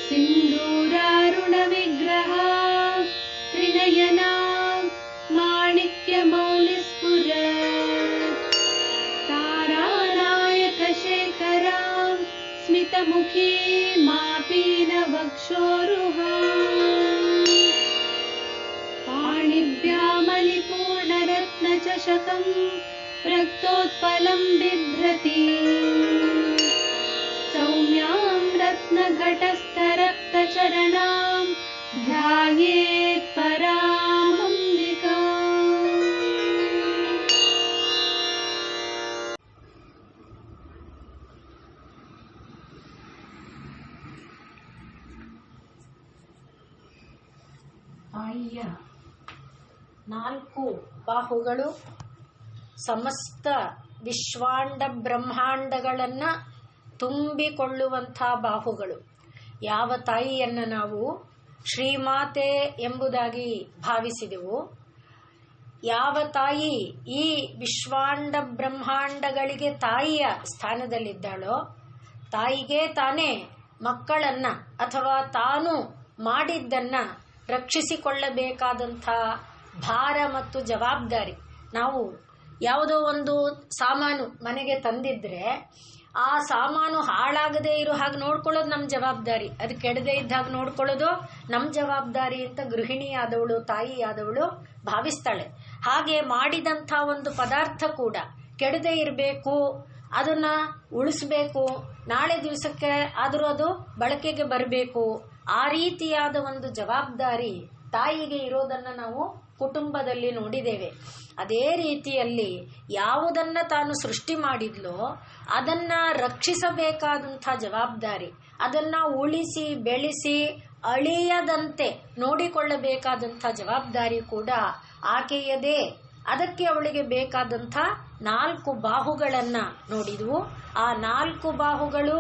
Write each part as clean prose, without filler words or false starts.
सिन्दूरारुणविग्रह त्रिनयना माणिक्यमौलिस्फुरत् तारानायकशेखरां स्मितमुखी मापीनवक्षोरुहाम् पाणिभ्यामलिपूर्णरत्नचषकं रक्तोत्पलं बिभ्रति सौम्यां रत्नघटस्थरक्तचरणां ध्यायेत् परामम्बिकाम्। ತಾಯಿಯ 4 ಬಾಹುಗಳು ಸಮಸ್ತ ವಿಶ್ವಾಂಡ ಬ್ರಹ್ಮಾಂಡಗಳನ್ನು ತುಂಬಿಕೊಳ್ಳುವಂಥ ಬಾಹುಗಳು. ಯಾವ ತಾಯಿಯನ್ನು ನಾವು ಶ್ರೀಮಾತೆ ಎಂಬುದಾಗಿ ಭಾವಿಸಿದೆವು, ಯಾವ ತಾಯಿ ಈ ವಿಶ್ವಾಂಡ ಬ್ರಹ್ಮಾಂಡಗಳಿಗೆ ತಾಯಿಯ ಸ್ಥಾನದಲ್ಲಿದ್ದಾಳೋ, ತಾಯಿಗೆ ತಾನೇ ಮಕ್ಕಳನ್ನು ಅಥವಾ ತಾನು ಮಾಡಿದ್ದನ್ನು ರಕ್ಷಿಸಿಕೊಳ್ಳಬೇಕಾದಂಥ ಭಾರ ಮತ್ತು ಜವಾಬ್ದಾರಿ. ನಾವು ಯಾವುದೋ ಒಂದು ಸಾಮಾನು ಮನೆಗೆ ತಂದಿದ್ರೆ ಆ ಸಾಮಾನು ಹಾಳಾಗದೇ ಇರೋ ಹಾಗೆ ನೋಡ್ಕೊಳ್ಳೋದು ನಮ್ಮ ಜವಾಬ್ದಾರಿ, ಅದು ಕೆಡದೇ ಇದ್ದ ಹಾಗೆ ನೋಡ್ಕೊಳ್ಳೋದು ನಮ್ಮ ಜವಾಬ್ದಾರಿ ಅಂತ ಗೃಹಿಣಿಯಾದವಳು, ತಾಯಿಯಾದವಳು ಭಾವಿಸ್ತಾಳೆ. ಹಾಗೆ ಮಾಡಿದಂಥ ಒಂದು ಪದಾರ್ಥ ಕೂಡ ಕೆಡದೇ ಇರಬೇಕು, ಅದನ್ನು ಉಳಿಸ್ಬೇಕು, ನಾಳೆ ದಿವಸಕ್ಕೆ ಆದರೂ ಅದು ಬಳಕೆಗೆ ಬರಬೇಕು. ಆ ರೀತಿಯಾದ ಒಂದು ಜವಾಬ್ದಾರಿ ತಾಯಿಗೆ ಇರೋದನ್ನು ನಾವು ಕುಟುಂಬದಲ್ಲಿ ನೋಡಿದ್ದೇವೆ. ಅದೇ ರೀತಿಯಲ್ಲಿ ಯಾವುದನ್ನು ತಾನು ಸೃಷ್ಟಿ ಮಾಡಿದ್ಲೋ ಅದನ್ನು ರಕ್ಷಿಸಬೇಕಾದಂಥ ಜವಾಬ್ದಾರಿ, ಅದನ್ನು ಉಳಿಸಿ ಬೆಳೆಸಿ ಅಳಿಯದಂತೆ ನೋಡಿಕೊಳ್ಳಬೇಕಾದಂಥ ಜವಾಬ್ದಾರಿ ಕೂಡ ಆಕೆಯದೇ. ಅದಕ್ಕೆ ಅವಳಿಗೆ ಬೇಕಾದಂಥ 4 ಬಾಹುಗಳನ್ನು ನೋಡಿದ್ವು. ಆ 4 ಬಾಹುಗಳು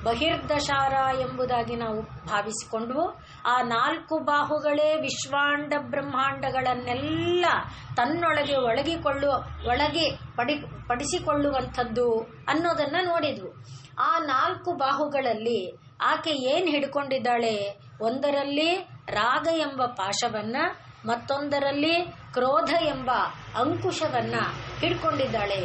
ಬಹಿರ್ದಶಾರ ಎಂಬುದಾಗಿ ನಾವು ಭಾವಿಸಿಕೊಂಡ್ವು. ಆ 4 ಬಾಹುಗಳೇ ವಿಶ್ವಾಂಡ ಬ್ರಹ್ಮಾಂಡಗಳನ್ನೆಲ್ಲ ತನ್ನೊಳಗೆ ಪಡಿಸಿಕೊಳ್ಳುವಂಥದ್ದು ಅನ್ನೋದನ್ನು ನೋಡಿದ್ವು. ಆ 4 ಬಾಹುಗಳಲ್ಲಿ ಆಕೆ ಏನು ಹಿಡ್ಕೊಂಡಿದ್ದಾಳೆ? ಒಂದರಲ್ಲಿ ರಾಗ ಎಂಬ ಪಾಶವನ್ನ, ಮತ್ತೊಂದರಲ್ಲಿ ಕ್ರೋಧ ಎಂಬ ಅಂಕುಶವನ್ನ ಹಿಡ್ಕೊಂಡಿದ್ದಾಳೆ.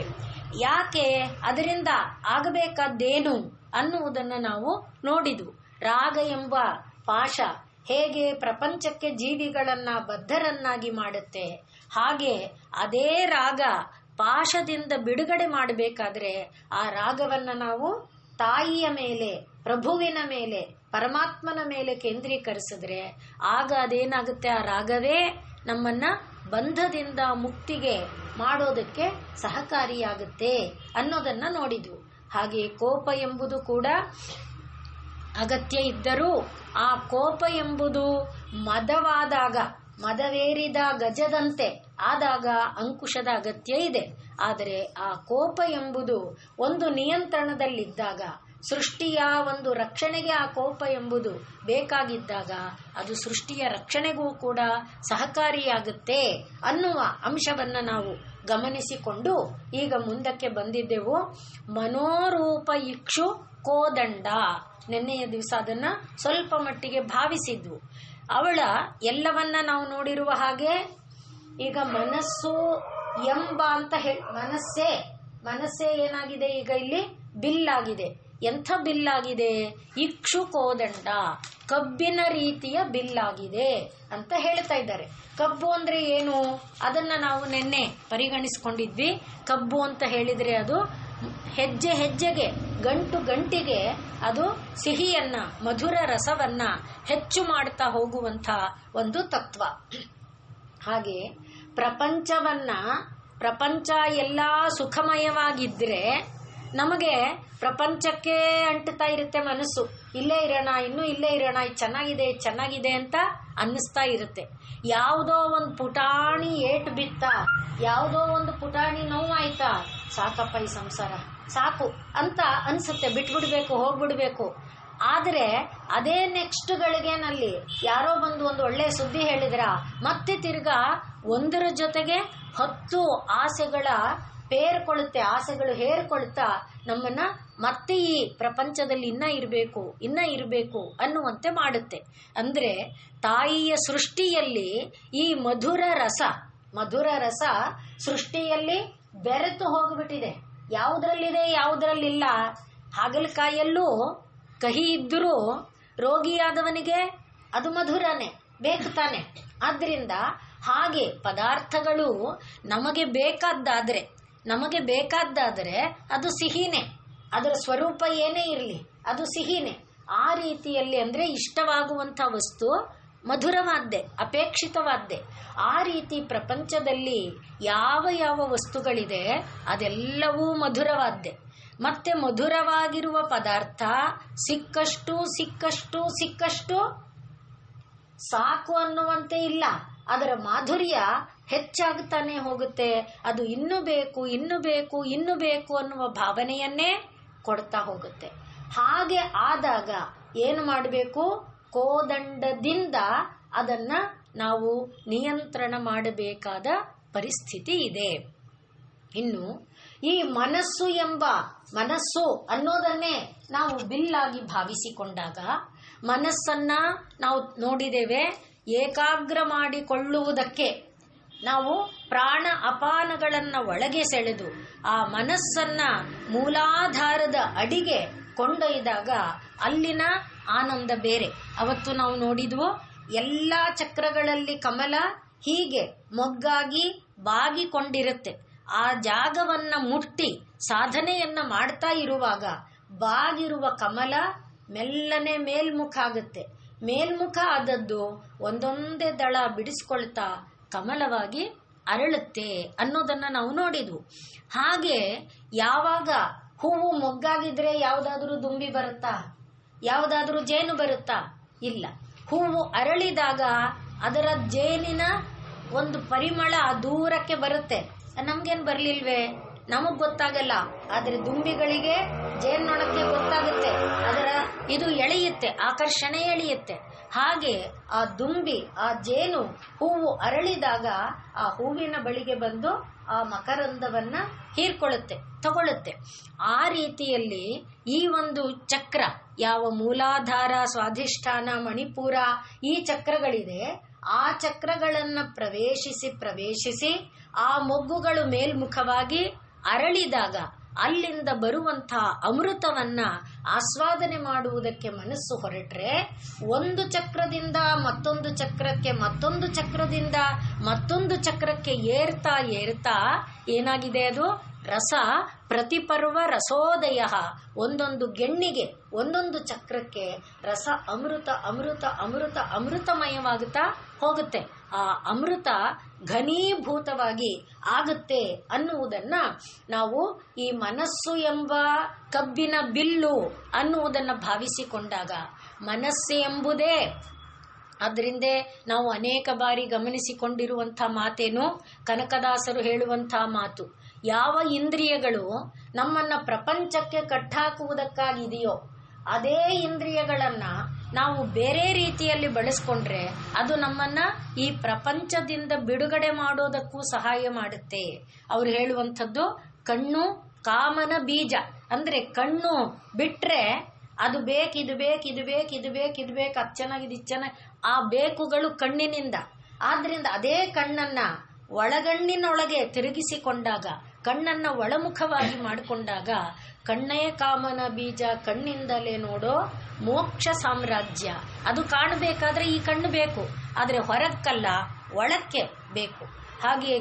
ಯಾಕೆ? ಅದರಿಂದ ಆಗಬೇಕಾದ್ದೇನು ಅನ್ನುವುದನ್ನು ನಾವು ನೋಡಿದ್ವು. ರಾಗ ಎಂಬ ಪಾಶ ಹೇಗೆ ಪ್ರಪಂಚಕ್ಕೆ ಜೀವಿಗಳನ್ನ ಬದ್ಧರನ್ನಾಗಿ ಮಾಡುತ್ತೆ, ಹಾಗೆ ಅದೇ ರಾಗ ಪಾಶದಿಂದ ಬಿಡುಗಡೆ ಮಾಡಬೇಕಾದ್ರೆ ಆ ರಾಗವನ್ನು ನಾವು ತಾಯಿಯ ಮೇಲೆ, ಪ್ರಭುವಿನ ಮೇಲೆ, ಪರಮಾತ್ಮನ ಮೇಲೆ ಕೇಂದ್ರೀಕರಿಸಿದ್ರೆ ಆಗ ಅದೇನಾಗುತ್ತೆ? ಆ ರಾಗವೇ ನಮ್ಮನ್ನ ಬಂಧದಿಂದ ಮುಕ್ತಿಗೆ ಮಾಡೋದಕ್ಕೆ ಸಹಕಾರಿಯಾಗುತ್ತೆ ಅನ್ನೋದನ್ನ ನೋಡಿದ್ವು. ಹಾಗೆ ಕೋಪ ಎಂಬುದು ಕೂಡ ಅಗತ್ಯ ಇದ್ದರೂ ಆ ಕೋಪ ಎಂಬುದು ಮದವಾದಾಗ, ಮದವೇರಿದ ಗಜದಂತೆ ಆದಾಗ ಅಂಕುಶದ ಅಗತ್ಯ ಇದೆ. ಆದರೆ ಆ ಕೋಪ ಎಂಬುದು ಒಂದು ನಿಯಂತ್ರಣದಲ್ಲಿದ್ದಾಗ, ಸೃಷ್ಟಿಯ ಒಂದು ರಕ್ಷಣೆಗೆ ಆ ಕೋಪ ಎಂಬುದು ಬೇಕಾಗಿದ್ದಾಗ ಅದು ಸೃಷ್ಟಿಯ ರಕ್ಷಣೆಗೂ ಕೂಡ ಸಹಕಾರಿಯಾಗುತ್ತೆ ಅನ್ನುವ ಅಂಶವನ್ನು ನಾವು ಗಮನಿಸಿಕೊಂಡು ಈಗ ಮುಂದಕ್ಕೆ ಬಂದಿದ್ದೆವು. ಮನೋರೂಪ ಇಕ್ಷು ಕೋದಂಡ, ನಿನ್ನೆಯ ದಿವಸ ಅದನ್ನ ಸ್ವಲ್ಪ ಮಟ್ಟಿಗೆ ಭಾವಿಸಿದ್ವು. ಅವಳ ಎಲ್ಲವನ್ನ ನಾವು ನೋಡಿರುವ ಹಾಗೆ ಈಗ ಮನಸ್ಸು ಎಂಬ ಅಂತ ಮನಸ್ಸೇ ಏನಾಗಿದೆ? ಈಗ ಇಲ್ಲಿ ಬಿಲ್ಲಾಗಿದೆ. ಎಂಥ ಬಿಲ್ಲಾಗಿದೆ? ಇಕ್ಷು ಕೋದಂಡ, ಕಬ್ಬಿನ ರೀತಿಯ ಬಿಲ್ಲಾಗಿದೆ ಅಂತ ಹೇಳ್ತಾ ಇದ್ದಾರೆ. ಕಬ್ಬು ಅಂದ್ರೆ ಏನು? ಅದನ್ನ ನಾವು ನಿನ್ನೆ ಪರಿಗಣಿಸಿಕೊಂಡಿದ್ವಿ. ಕಬ್ಬು ಅಂತ ಹೇಳಿದ್ರೆ ಅದು ಹೆಜ್ಜೆ ಹೆಜ್ಜೆಗೆ, ಗಂಟು ಗಂಟಿಗೆ ಅದು ಸಿಹಿಯನ್ನ, ಮಧುರ ರಸವನ್ನ ಹೆಚ್ಚು ಮಾಡ್ತಾ ಹೋಗುವಂಥ ಒಂದು ತತ್ವ. ಹಾಗೆ ಪ್ರಪಂಚ ಎಲ್ಲ ಸುಖಮಯವಾಗಿದ್ರೆ ನಮಗೆ ಪ್ರಪಂಚಕ್ಕೆ ಅಂಟುತ್ತಾ ಇರುತ್ತೆ ಮನಸ್ಸು. ಇಲ್ಲೇ ಇರೋಣ, ಇನ್ನೂ ಇಲ್ಲೇ ಇರೋಣ, ಇದು ಚೆನ್ನಾಗಿದೆ ಅಂತ ಅನ್ನಿಸ್ತಾ ಇರುತ್ತೆ. ಯಾವುದೋ ಒಂದು ಪುಟಾಣಿ ಏಟು ಬಿತ್ತ, ಯಾವುದೋ ಒಂದು ಪುಟಾಣಿ ನೋವಾಯ್ತಾ, ಸಾಕಪ್ಪ ಈ ಸಂಸಾರ ಸಾಕು ಅಂತ ಅನ್ಸುತ್ತೆ, ಬಿಟ್ಬಿಡ್ಬೇಕು, ಹೋಗ್ಬಿಡ್ಬೇಕು. ಆದರೆ ಅದೇ ನೆಕ್ಸ್ಟ್ ಗಳಿಗೆನಲ್ಲಿ ಯಾರೋ ಬಂದು ಒಂದು ಒಳ್ಳೆ ಸುದ್ದಿ ಹೇಳಿದ್ರ ಮತ್ತೆ ತಿರ್ಗಾ ಒಂದರ ಜೊತೆಗೆ 10 ಆಸೆಗಳ ಪೇರ್ಕೊಳ್ಳುತ್ತೆ, ಆಸೆಗಳು ಹೇರ್ಕೊಳ್ತಾ ನಮ್ಮನ್ನ ಮತ್ತೆ ಈ ಪ್ರಪಂಚದಲ್ಲಿ ಇನ್ನ ಇರಬೇಕು ಅನ್ನುವಂತೆ ಮಾಡುತ್ತೆ. ಅಂದ್ರೆ ತಾಯಿಯ ಸೃಷ್ಟಿಯಲ್ಲಿ ಈ ಮಧುರ ರಸ ಸೃಷ್ಟಿಯಲ್ಲಿ ಬೆರೆತು ಹೋಗ್ಬಿಟ್ಟಿದೆ. ಯಾವುದ್ರಲ್ಲಿದೆ ಯಾವುದ್ರಲ್ಲಿಲ್ಲ. ಹಾಗಲಕಾಯಲ್ಲೂ ಕಹಿ ಇದ್ದರೂ ರೋಗಿಯಾದವನಿಗೆ ಅದು ಮಧುರನೇ ಬೇಕು ತಾನೆ. ಆದ್ರಿಂದ ಹಾಗೆ ಪದಾರ್ಥಗಳು ನಮಗೆ ಬೇಕಾದ್ದಾದರೆ ಅದು ಸಿಹಿನೇ, ಅದರ ಸ್ವರೂಪ ಏನೇ ಇರಲಿ ಅದು ಸಿಹಿನೇ. ಆ ರೀತಿಯಲ್ಲಿ ಅಂದ್ರೆ ಇಷ್ಟವಾಗುವಂಥ ವಸ್ತು ಮಧುರವಾದ್ದೆ, ಅಪೇಕ್ಷಿತವಾದ್ದೆ. ಆ ರೀತಿ ಪ್ರಪಂಚದಲ್ಲಿ ಯಾವ ಯಾವ ವಸ್ತುಗಳಿದೆ ಅದೆಲ್ಲವೂ ಮಧುರವಾದ್ದೆ. ಮತ್ತೆ ಮಧುರವಾಗಿರುವ ಪದಾರ್ಥ ಸಿಕ್ಕಷ್ಟು ಸಾಕು ಅನ್ನುವಂತೆ ಇಲ್ಲ. ಅದರ ಮಾಧುರ್ಯ ಹೆಚ್ಚಾಗುತ್ತಾನೆ ಹೋಗುತ್ತೆ. ಅದು ಇನ್ನೂ ಬೇಕು ಅನ್ನುವ ಭಾವನೆಯನ್ನೇ ಕೊಡ್ತಾ ಹೋಗುತ್ತೆ. ಹಾಗೆ ಆದಾಗ ಏನು ಮಾಡಬೇಕು? ಕೋದಂಡದಿಂದ ಅದನ್ನ ನಾವು ನಿಯಂತ್ರಣ ಮಾಡಬೇಕಾದ ಪರಿಸ್ಥಿತಿ ಇದೆ. ಇನ್ನು ಈ ಮನಸ್ಸು ಅನ್ನೋದನ್ನೇ ನಾವು ಬಿಲ್ಲಾಗಿ ಭಾವಿಸಿಕೊಂಡಾಗ, ಮನಸ್ಸನ್ನ ನಾವು ನೋಡಿದ್ದೇವೆ, ಏಕಾಗ್ರ ಮಾಡಿಕೊಳ್ಳುವುದಕ್ಕೆ ನಾವು ಪ್ರಾಣ ಅಪಾನಗಳನ್ನ ಒಳಗೆ ಸೆಳೆದು ಆ ಮನಸ್ಸನ್ನ ಮೂಲಾಧಾರದ ಅಡಿಗೆ ಕೊಂಡೊಯ್ದಾಗ ಅಲ್ಲಿನ ಆನಂದ ಬೇರೆ. ಅವತ್ತು ನಾವು ನೋಡಿದ್ವು, ಎಲ್ಲ ಚಕ್ರಗಳಲ್ಲಿ ಕಮಲ ಹೀಗೆ ಮೊಗ್ಗಾಗಿ ಬಾಗಿಕೊಂಡಿರುತ್ತೆ. ಆ ಜಾಗವನ್ನ ಮುಟ್ಟಿ ಸಾಧನೆಯನ್ನ ಮಾಡ್ತಾ ಇರುವಾಗ ಬಾಗಿರುವ ಕಮಲ ಮೆಲ್ಲನೆ ಮೇಲ್ಮುಖ ಆಗುತ್ತೆ. ಮೇಲ್ಮುಖ ಆದದ್ದು ಒಂದೊಂದೇ ದಳ ಬಿಡಿಸ್ಕೊಳ್ತಾ ಕಮಲವಾಗಿ ಅರಳುತ್ತೆ ಅನ್ನೋದನ್ನ ನಾವು ನೋಡಿದ್ವು. ಹಾಗೆ ಯಾವಾಗ ಹೂವು ಮೊಗ್ಗಾಗಿದ್ರೆ ಯಾವುದಾದ್ರೂ ದುಂಬಿ ಬರುತ್ತಾ? ಯಾವುದಾದ್ರೂ ಜೇನು ಬರುತ್ತಾ? ಇಲ್ಲ. ಹೂವು ಅರಳಿದಾಗ ಅದರ ಜೇನಿನ ಒಂದು ಪರಿಮಳ ದೂರಕ್ಕೆ ಬರುತ್ತೆ. ನಮ್ಗೇನು ಬರ್ಲಿಲ್ವೇ? ನಮಗ್ ಗೊತ್ತಾಗಲ್ಲ, ಆದ್ರೆ ದುಂಬಿಗಳಿಗೆ ಜೇನ್ನೊಣಕ್ಕೆ ಗೊತ್ತಾಗುತ್ತೆ. ಅದರ ಇದು ಎಳೆಯುತ್ತೆ, ಆಕರ್ಷಣೆ ಎಳೆಯುತ್ತೆ. ಹಾಗೆ ಆ ದುಂಬಿ, ಆ ಜೇನು ಹೂವು ಅರಳಿದಾಗ ಆ ಹೂವಿನ ಬಳಿಗೆ ಬಂದು ಆ ಮಕರಂದವನ್ನ ಹೀರ್ಕೊಳ್ಳುತ್ತೆ, ತಗೊಳ್ಳುತ್ತೆ. ಆ ರೀತಿಯಲ್ಲಿ ಈ ಒಂದು ಚಕ್ರ, ಯಾವ ಮೂಲಾಧಾರ, ಸ್ವಾಧಿಷ್ಠಾನ, ಮಣಿಪುರ ಈ ಚಕ್ರಗಳಿದೆ, ಆ ಚಕ್ರಗಳನ್ನ ಪ್ರವೇಶಿಸಿ ಆ ಮೊಗ್ಗುಗಳು ಮೇಲ್ಮುಖವಾಗಿ ಅರಳಿದಾಗ ಅಲ್ಲಿಂದ ಬರುವಂತಹ ಅಮೃತವನ್ನ ಆಸ್ವಾದನೆ ಮಾಡುವುದಕ್ಕೆ ಮನಸ್ಸು ಹೊರಟ್ರೆ, ಒಂದು ಚಕ್ರದಿಂದ ಮತ್ತೊಂದು ಚಕ್ರಕ್ಕೆ, ಮತ್ತೊಂದು ಚಕ್ರದಿಂದ ಮತ್ತೊಂದು ಚಕ್ರಕ್ಕೆ ಏರ್ತಾ ಏನಾಗಿದೆ? ಅದು ರಸ ಪ್ರತಿಪರ್ವ ರಸೋದಯ. ಒಂದೊಂದು ಗೆಣ್ಣಿಗೆ, ಒಂದೊಂದು ಚಕ್ರಕ್ಕೆ ರಸ ಅಮೃತಮಯವಾಗುತ್ತಾ ಹೋಗುತ್ತೆ. ಆ ಅಮೃತ ಘನೀಭೂತವಾಗಿ ಆಗುತ್ತೆ ಅನ್ನುವುದನ್ನ ನಾವು ಈ ಮನಸ್ಸು ಎಂಬ ಕಬ್ಬಿನ ಬಿಲ್ಲು ಅನ್ನುವುದನ್ನು ಭಾವಿಸಿಕೊಂಡಾಗ, ಮನಸ್ಸು ಎಂಬುದೇ ಅದರಿಂದ ನಾವು ಅನೇಕ ಬಾರಿ ಗಮನಿಸಿಕೊಂಡಿರುವಂಥ ಮಾತೇನು? ಕನಕದಾಸರು ಹೇಳುವಂಥ ಮಾತು, ಯಾವ ಇಂದ್ರಿಯಗಳು ನಮ್ಮನ್ನ ಪ್ರಪಂಚಕ್ಕೆ ಕಟ್ಟಾಕುವುದಕ್ಕಾಗಿದೆಯೋ ಅದೇ ಇಂದ್ರಿಯಗಳನ್ನ ನಾವು ಬೇರೆ ರೀತಿಯಲ್ಲಿ ಬಳಸ್ಕೊಂಡ್ರೆ ಅದು ನಮ್ಮನ್ನ ಈ ಪ್ರಪಂಚದಿಂದ ಬಿಡುಗಡೆ ಮಾಡೋದಕ್ಕೂ ಸಹಾಯ ಮಾಡುತ್ತೆ. ಅವ್ರು ಹೇಳುವಂಥದ್ದು ಕಣ್ಣು ಕಾಮನ ಬೀಜ. ಅಂದ್ರೆ ಕಣ್ಣು ಬಿಟ್ರೆ ಅದು ಇದು ಬೇಕು ಅದು ಚೆನ್ನಾಗಿದೆ, ಇದು ಚೆನ್ನಾಗಿ, ಆ ಬೇಕುಗಳು ಕಣ್ಣಿನಿಂದ. ಆದ್ರಿಂದ ಅದೇ ಕಣ್ಣನ್ನ ಒಳಗಣ್ಣಿನೊಳಗೆ ತಿರುಗಿಸಿಕೊಂಡಾಗ, ಕಣ್ಣನ್ನ ಒಳಮುಖವಾಗಿ ಮಾಡಿಕೊಂಡಾಗ, ಕಣ್ಣೇ ಕಾಮನ ಬೀಜ, ಕಣ್ಣಿಂದಲೇ ನೋಡೋ ಮೋಕ್ಷ ಸಾಮ್ರಾಜ್ಯ. ಅದು ಕಾಣಬೇಕಾದ್ರೆ ಈ ಕಣ್ಣು ಬೇಕು, ಆದ್ರೆ ಹೊರಕ್ಕಲ್ಲ, ಒಳಕ್ಕೆ ಬೇಕು. ಹಾಗೆಯೇ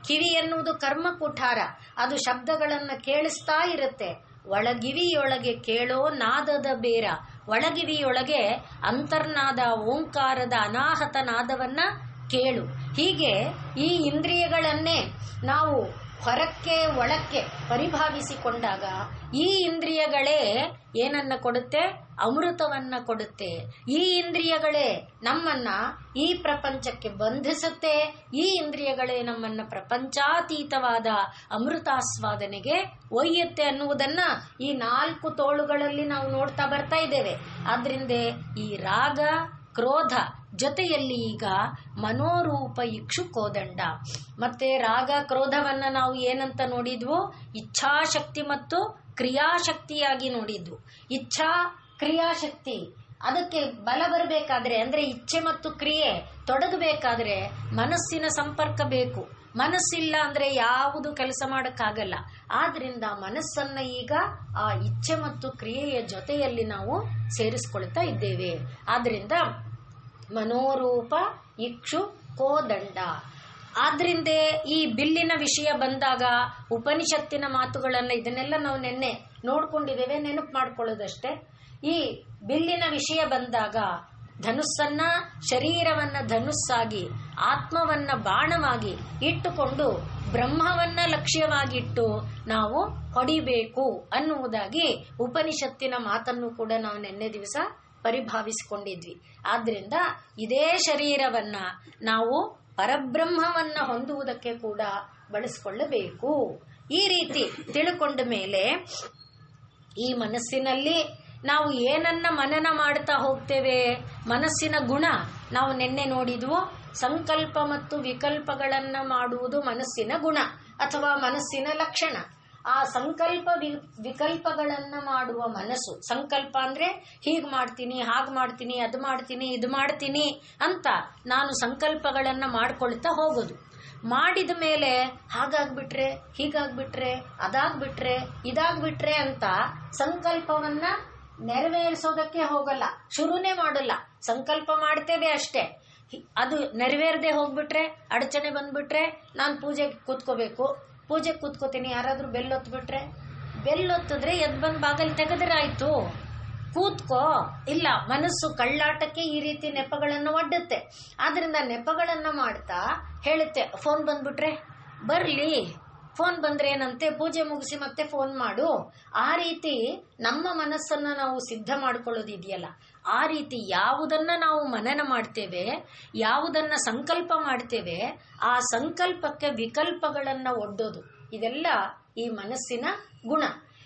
ಕಿವಿ ಎನ್ನುವುದು ಕರ್ಮ ಕುಠಾರ. ಅದು ಶಬ್ದಗಳನ್ನ ಕೇಳಿಸ್ತಾ ಇರುತ್ತೆ. ಒಳಗಿವಿಯೊಳಗೆ ಕೇಳೋ ನಾದದ ಬೇರ. ಒಳಗಿವಿಯೊಳಗೆ ಅಂತರ್ನಾದ, ಓಂಕಾರದ ಅನಾಹತ ನಾದವನ್ನ ಕೇಳು. ಹೀಗೆ ಈ ಇಂದ್ರಿಯಗಳನ್ನೇ ನಾವು ಹೊರಕ್ಕೆ ಒಳಕ್ಕೆ ಪರಿಭಾವಿಸಿಕೊಂಡಾಗ ಈ ಇಂದ್ರಿಯಗಳೇ ಏನನ್ನ ಕೊಡುತ್ತೆ? ಅಮೃತವನ್ನ ಕೊಡುತ್ತೆ. ಈ ಇಂದ್ರಿಯಗಳೇ ನಮ್ಮನ್ನ ಈ ಪ್ರಪಂಚಕ್ಕೆ ಬಂಧಿಸುತ್ತೆ. ಈ ಇಂದ್ರಿಯಗಳೇ ನಮ್ಮನ್ನ ಪ್ರಪಂಚಾತೀತವಾದ ಅಮೃತಾಸ್ವಾದನೆಗೆ ಒಯ್ಯುತ್ತೆ ಅನ್ನುವುದನ್ನ ಈ 4 ತೋಳುಗಳಲ್ಲಿ ನಾವು ನೋಡ್ತಾ ಬರ್ತಾ ಇದ್ದೇವೆ. ಆದ್ರಿಂದ ಈ ರಾಗ, ಕ್ರೋಧ, ಜೊತೆಯಲ್ಲಿ ಈಗ ಮನೋರೂಪ ಇಕ್ಷು ಕೋದಂಡ. ಮತ್ತೆ ರಾಗ ಕ್ರೋಧವನ್ನ ನಾವು ಏನಂತ ನೋಡಿದ್ವು? ಇಚ್ಛಾಶಕ್ತಿ ಮತ್ತು ಕ್ರಿಯಾಶಕ್ತಿಯಾಗಿ ನೋಡಿದ್ವು. ಇಚ್ಛಾ ಕ್ರಿಯಾಶಕ್ತಿ, ಅದಕ್ಕೆ ಬಲ ಬರಬೇಕಾದ್ರೆ ಅಂದ್ರೆ ಇಚ್ಛೆ ಮತ್ತು ಕ್ರಿಯೆ ತೊಡಗಬೇಕಾದ್ರೆ ಮನಸ್ಸಿನ ಸಂಪರ್ಕ ಬೇಕು. ಮನಸ್ಸಿಲ್ಲ ಅಂದ್ರೆ ಯಾವುದು ಕೆಲಸ ಮಾಡಕ್ಕಾಗಲ್ಲ. ಆದ್ರಿಂದ ಮನಸ್ಸನ್ನ ಈಗ ಆ ಇಚ್ಛೆ ಮತ್ತು ಕ್ರಿಯೆಯ ಜೊತೆಯಲ್ಲಿ ನಾವು ಸೇರಿಸ್ಕೊಳ್ತಾ ಇದ್ದೇವೆ. ಆದ್ರಿಂದ ಮನೋರೂಪ ಇಕ್ಷು ಕೋದಂಡ. ಆದ್ರಿಂದ ಈ ಬಿಲ್ಲಿನ ವಿಷಯ ಬಂದಾಗ ಉಪನಿಷತ್ತಿನ ಮಾತುಗಳನ್ನ ಇದನ್ನೆಲ್ಲ ನಾವು ನಿನ್ನೆ ನೋಡ್ಕೊಂಡಿದ್ದೇವೆ, ನೆನಪು ಮಾಡ್ಕೊಳ್ಳೋದಷ್ಟೇ. ಈ ಬಿಲ್ಲಿನ ವಿಷಯ ಬಂದಾಗ ಧನುಸ್ಸನ್ನ, ಶರೀರವನ್ನ ಧನುಸ್ಸಾಗಿ, ಆತ್ಮವನ್ನ ಬಾಣವಾಗಿ ಇಟ್ಟುಕೊಂಡು ಬ್ರಹ್ಮವನ್ನ ಲಕ್ಷ್ಯವಾಗಿಟ್ಟು ನಾವು ಹೊಡಿಬೇಕು ಅನ್ನುವುದಾಗಿ ಉಪನಿಷತ್ತಿನ ಮಾತನ್ನು ಕೂಡ ನಾವು ನಿನ್ನೆ ದಿವಸ ಪರಿಭಾವಿಸಿಕೊಂಡಿದ್ವಿ. ಆದ್ರಿಂದ ಇದೇ ಶರೀರವನ್ನ ನಾವು ಪರಬ್ರಹ್ಮವನ್ನ ಹೊಂದುವುದಕ್ಕೆ ಕೂಡ ಬಳಸಿಕೊಳ್ಳಬೇಕು. ಈ ರೀತಿ ತಿಳ್ಕೊಂಡ ಮೇಲೆ ಈ ಮನಸ್ಸಿನಲ್ಲಿ ನಾವು ಏನನ್ನ ಮನನ ಮಾಡ್ತಾ ಹೋಗ್ತೇವೆ? ಮನಸ್ಸಿನ ಗುಣ ನಾವು ನಿನ್ನೆ ನೋಡಿದ್ವು. ಸಂಕಲ್ಪ ಮತ್ತು ವಿಕಲ್ಪಗಳನ್ನ ಮಾಡುವುದು ಮನಸ್ಸಿನ ಗುಣ ಅಥವಾ ಮನಸ್ಸಿನ ಲಕ್ಷಣ. ಆ ಸಂಕಲ್ಪ ವಿಕಲ್ಪಗಳನ್ನ ಮಾಡುವ ಮನಸ್ಸು, ಸಂಕಲ್ಪ ಅಂದ್ರೆ ಹೀಗ್ ಮಾಡ್ತೀನಿ, ಹಾಗ್ ಮಾಡ್ತೀನಿ, ಅದು ಮಾಡ್ತೀನಿ, ಇದು ಮಾಡ್ತೀನಿ ಅಂತ ನಾನು ಸಂಕಲ್ಪಗಳನ್ನ ಮಾಡ್ಕೊಳ್ತಾ ಹೋಗೋದು. ಮಾಡಿದ ಮೇಲೆ ಹಾಗಾಗ್ಬಿಟ್ರೆ, ಹೀಗಾಗ್ಬಿಟ್ರೆ, ಅದಾಗ್ಬಿಟ್ರೆ, ಇದಾಗ್ಬಿಟ್ರೆ ಅಂತ ಸಂಕಲ್ಪವನ್ನ ನೆರವೇರಿಸೋದಕ್ಕೆ ಹೋಗಲ್ಲ, ಶುರುನೇ ಮಾಡಲ್ಲ. ಸಂಕಲ್ಪ ಮಾಡ್ತೇವೆ ಅಷ್ಟೇ. ಅದು ನೆರವೇರದೆ ಹೋಗ್ಬಿಟ್ರೆ, ಅಡಚಣೆ ಬಂದ್ಬಿಟ್ರೆ, ನಾನು ಪೂಜೆಗೆ ಕೂತ್ಕೋಬೇಕು, ಪೂಜೆಗೆ ಕೂತ್ಕೋತೀನಿ, ಯಾರಾದ್ರೂ ಬೆಲ್ಲೊತ್ಬಿಟ್ರೆ, ಬೆಲ್ಲೊತ್ತಿದ್ರೆ ಎದ್ ಬಂದ್ ಬಾಗಲ್ ತೆಗೆದ್ರಾಯ್ತು, ಕೂತ್ಕೋ. ಇಲ್ಲ, ಮನಸ್ಸು ಕಳ್ಳಾಟಕ್ಕೆ ಈ ರೀತಿ ನೆಪಗಳನ್ನು ಒಡ್ಡುತ್ತೆ. ಆದ್ರಿಂದ ನೆಪಗಳನ್ನ ಮಾಡ್ತಾ ಹೇಳುತ್ತೆ, ಫೋನ್ ಬಂದ್ಬಿಟ್ರೆ ಬರ್ಲಿ, ಫೋನ್ ಬಂದ್ರೆ ಏನಂತೆ, ಪೂಜೆ ಮುಗಿಸಿ ಮತ್ತೆ ಫೋನ್ ಮಾಡು. ಆ ರೀತಿ ನಮ್ಮ ಮನಸ್ಸನ್ನ ನಾವು ಸಿದ್ಧ ಮಾಡ್ಕೊಳ್ಳೋದಿದೆಯಲ್ಲ, ಆ ರೀತಿ ಯಾವುದನ್ನ ನಾವು ಮನನ ಮಾಡ್ತೇವೆ, ಯಾವುದನ್ನ ಸಂಕಲ್ಪ ಮಾಡ್ತೇವೆ, ಆ ಸಂಕಲ್ಪಕ್ಕೆ ವಿಕಲ್ಪಗಳನ್ನ ಒಡ್ಡೋದು, ಇದೆಲ್ಲ ಈ ಮನಸ್ಸಿನ ಗುಣ.